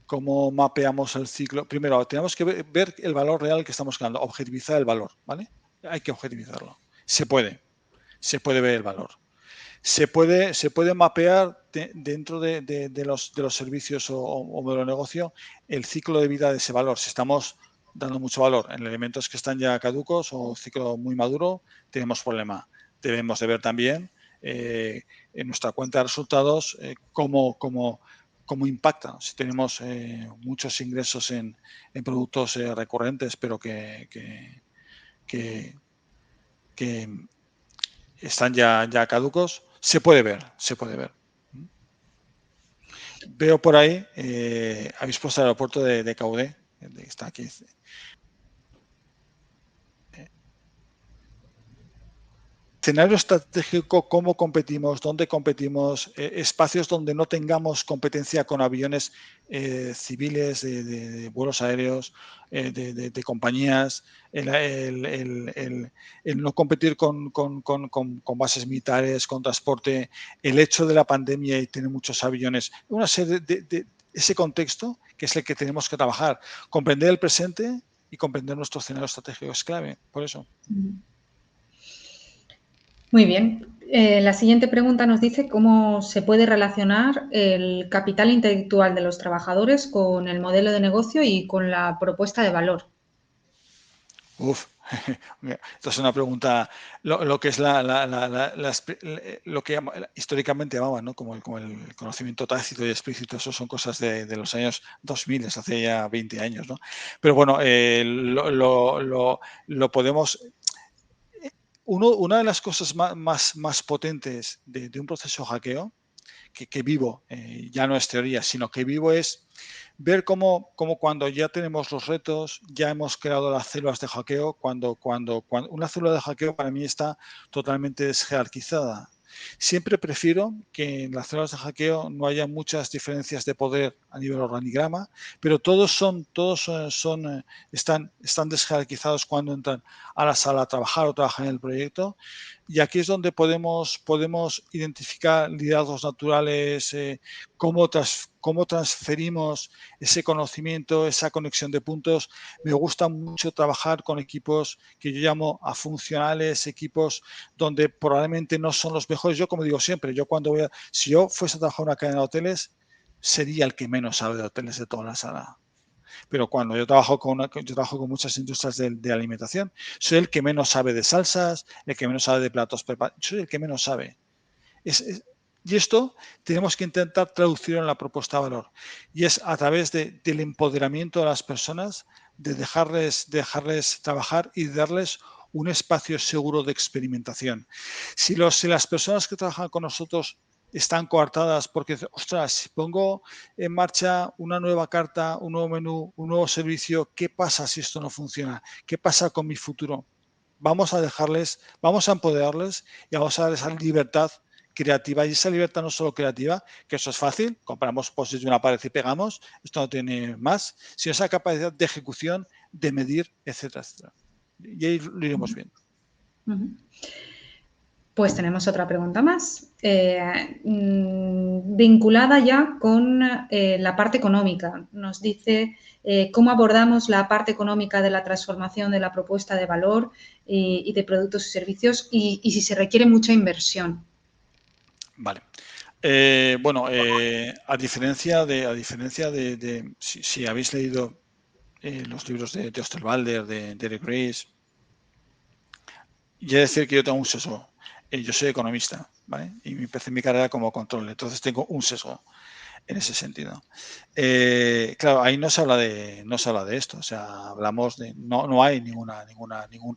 cómo mapeamos el ciclo. Primero, tenemos que ver el valor real que estamos creando, objetivizar el valor, ¿vale? Hay que objetivizarlo. Se puede ver el valor. Se puede mapear dentro de los servicios o modelo de negocio el ciclo de vida de ese valor. Si estamos dando mucho valor en elementos que están ya caducos o ciclo muy maduro, tenemos problema. Debemos de ver también en nuestra cuenta de resultados cómo impacta. Si tenemos muchos ingresos en productos recurrentes, pero que están ya caducos, se puede ver. Veo por ahí, habéis puesto el aeropuerto de Caudé, está aquí. Escenario estratégico, cómo competimos, dónde competimos, espacios donde no tengamos competencia con aviones civiles, de vuelos aéreos, de compañías, el no competir con bases militares, con transporte, el hecho de la pandemia y tener muchos aviones, una serie de ese contexto que es el que tenemos que trabajar. Comprender el presente y comprender nuestro escenario estratégico es clave, por eso. Muy bien. La siguiente pregunta nos dice cómo se puede relacionar el capital intelectual de los trabajadores con el modelo de negocio y con la propuesta de valor. Esto es una pregunta, lo que es lo que históricamente llamaban, ¿no? como el conocimiento tácito y explícito, eso son cosas de los años 2000, hace ya 20 años, ¿no? Pero bueno, lo podemos. Una de las cosas más potentes de un proceso de hackeo que vivo, ya no es teoría, sino que vivo es ver cómo cuando ya tenemos los retos, ya hemos creado las células de hackeo, cuando una célula de hackeo para mí está totalmente desjerarquizada. Siempre prefiero que en las células de hackeo no haya muchas diferencias de poder a nivel organigrama, pero todos están desjerarquizados cuando entran a la sala a trabajar o trabajan en el proyecto. Y aquí es donde podemos identificar liderazgos naturales, cómo transferimos ese conocimiento, esa conexión de puntos. Me gusta mucho trabajar con equipos que yo llamo afuncionales, equipos donde probablemente no son los mejores. Yo, como digo siempre, si yo fuese a trabajar en una cadena de hoteles, sería el que menos sabe de hoteles de toda la sala. Pero cuando yo trabajo con muchas industrias de alimentación, soy el que menos sabe de salsas, el que menos sabe de platos preparados, soy el que menos sabe. Y esto tenemos que intentar traducirlo en la propuesta de valor. Y es a través del empoderamiento de las personas, de dejarles trabajar y darles un espacio seguro de experimentación. Si las personas que trabajan con nosotros están coartadas porque, ostras, si pongo en marcha una nueva carta, un nuevo menú, un nuevo servicio, ¿qué pasa si esto no funciona? ¿Qué pasa con mi futuro? Vamos a empoderarles y vamos a darles esa libertad creativa. Y esa libertad no solo creativa, que eso es fácil, compramos post-its de una pared y pegamos, esto no tiene más, sino esa capacidad de ejecución, de medir, etcétera, etcétera. Y ahí lo iremos viendo. Pues tenemos otra pregunta más, vinculada ya con la parte económica. Nos dice cómo abordamos la parte económica de la transformación de la propuesta de valor y de productos y servicios y si se requiere mucha inversión. Vale. A diferencia de si habéis leído los libros de Osterwalder, de Eric Ries, y he de decir que yo tengo un sesgo. Yo soy economista, ¿vale? Y empecé mi carrera como control, entonces tengo un sesgo en ese sentido. Claro, ahí no se habla de esto, o sea, hablamos de, no hay ningún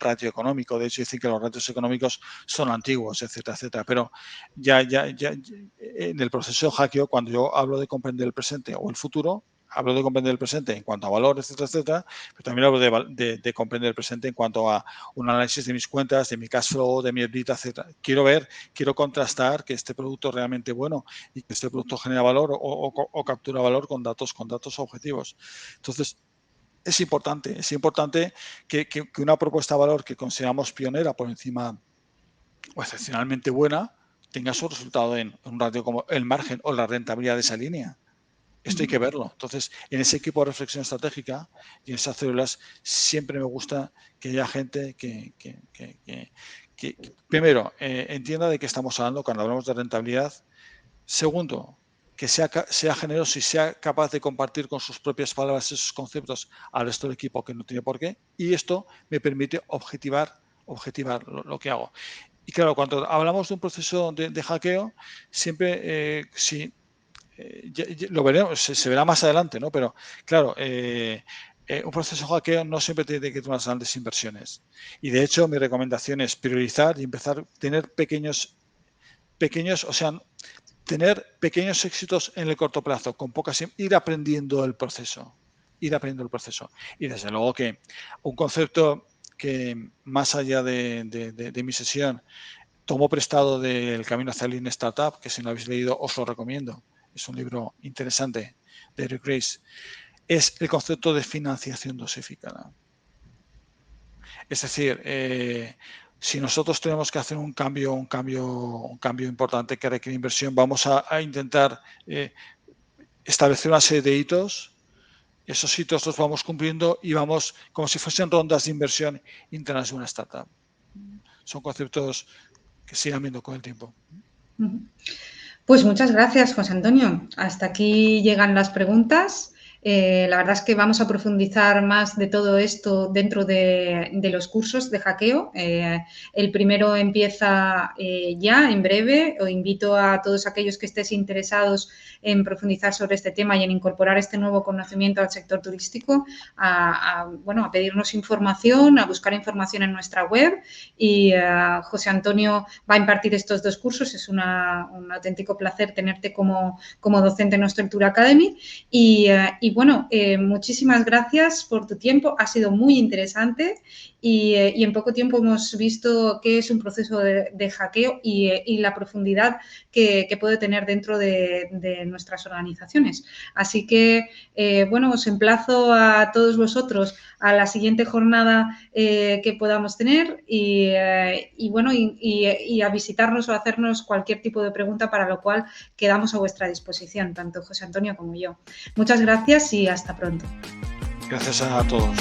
ratio económico, de hecho dicen que los ratios económicos son antiguos, etcétera, etcétera, pero ya en el proceso de hackeo, cuando yo hablo de comprender el presente o el futuro, hablo de comprender el presente en cuanto a valor, etcétera, etcétera, pero también hablo de comprender el presente en cuanto a un análisis de mis cuentas, de mi cash flow, de mi EBITDA, etcétera. Quiero contrastar que este producto es realmente bueno y que este producto genera valor o captura valor con datos objetivos. Entonces, es importante que una propuesta de valor que consideramos pionera por encima o excepcionalmente buena tenga su resultado en un ratio como el margen o la rentabilidad de esa línea. Esto hay que verlo. Entonces, en ese equipo de reflexión estratégica y en esas células siempre me gusta que haya gente que primero, entienda de qué estamos hablando cuando hablamos de rentabilidad. Segundo, que sea generoso y sea capaz de compartir con sus propias palabras esos conceptos al resto del equipo, que no tiene por qué. Y esto me permite objetivar lo que hago. Y claro, cuando hablamos de un proceso de hackeo, siempre, lo veremos, se verá más adelante, ¿no? Pero claro, un proceso de hackeo no siempre tiene que tener unas grandes inversiones. Y de hecho, mi recomendación es priorizar y empezar a tener pequeños, o sea, tener pequeños éxitos en el corto plazo, con pocas, ir aprendiendo el proceso. Y desde luego que un concepto que más allá de mi sesión tomo prestado del Camino hacia el Lean Startup, que si no lo habéis leído os lo recomiendo. Es un libro interesante de Eric Ries. Es el concepto de financiación dosificada. Es decir, si nosotros tenemos que hacer un cambio importante que requiere inversión, vamos a intentar establecer una serie de hitos. Esos hitos los vamos cumpliendo y vamos como si fuesen rondas de inversión internas de una startup. Son conceptos que se irán viendo con el tiempo. Pues muchas gracias, José Antonio. Hasta aquí llegan las preguntas. La verdad es que vamos a profundizar más de todo esto dentro de los cursos de hackeo. El primero empieza ya, en breve. Os invito a todos aquellos que estéis interesados en profundizar sobre este tema y en incorporar este nuevo conocimiento al sector turístico a pedirnos información, a buscar información en nuestra web. Y José Antonio va a impartir estos dos cursos. Es un auténtico placer tenerte como docente en nuestro Tour Academy. Y muchísimas gracias por tu tiempo. Ha sido muy interesante y en poco tiempo hemos visto qué es un proceso de hackeo y la profundidad que puede tener dentro de nuestras organizaciones. Así que, os emplazo a todos vosotros a la siguiente jornada que podamos tener y a visitarnos o a hacernos cualquier tipo de pregunta, para lo cual quedamos a vuestra disposición, tanto José Antonio como yo. Muchas gracias y hasta pronto. Gracias a todos.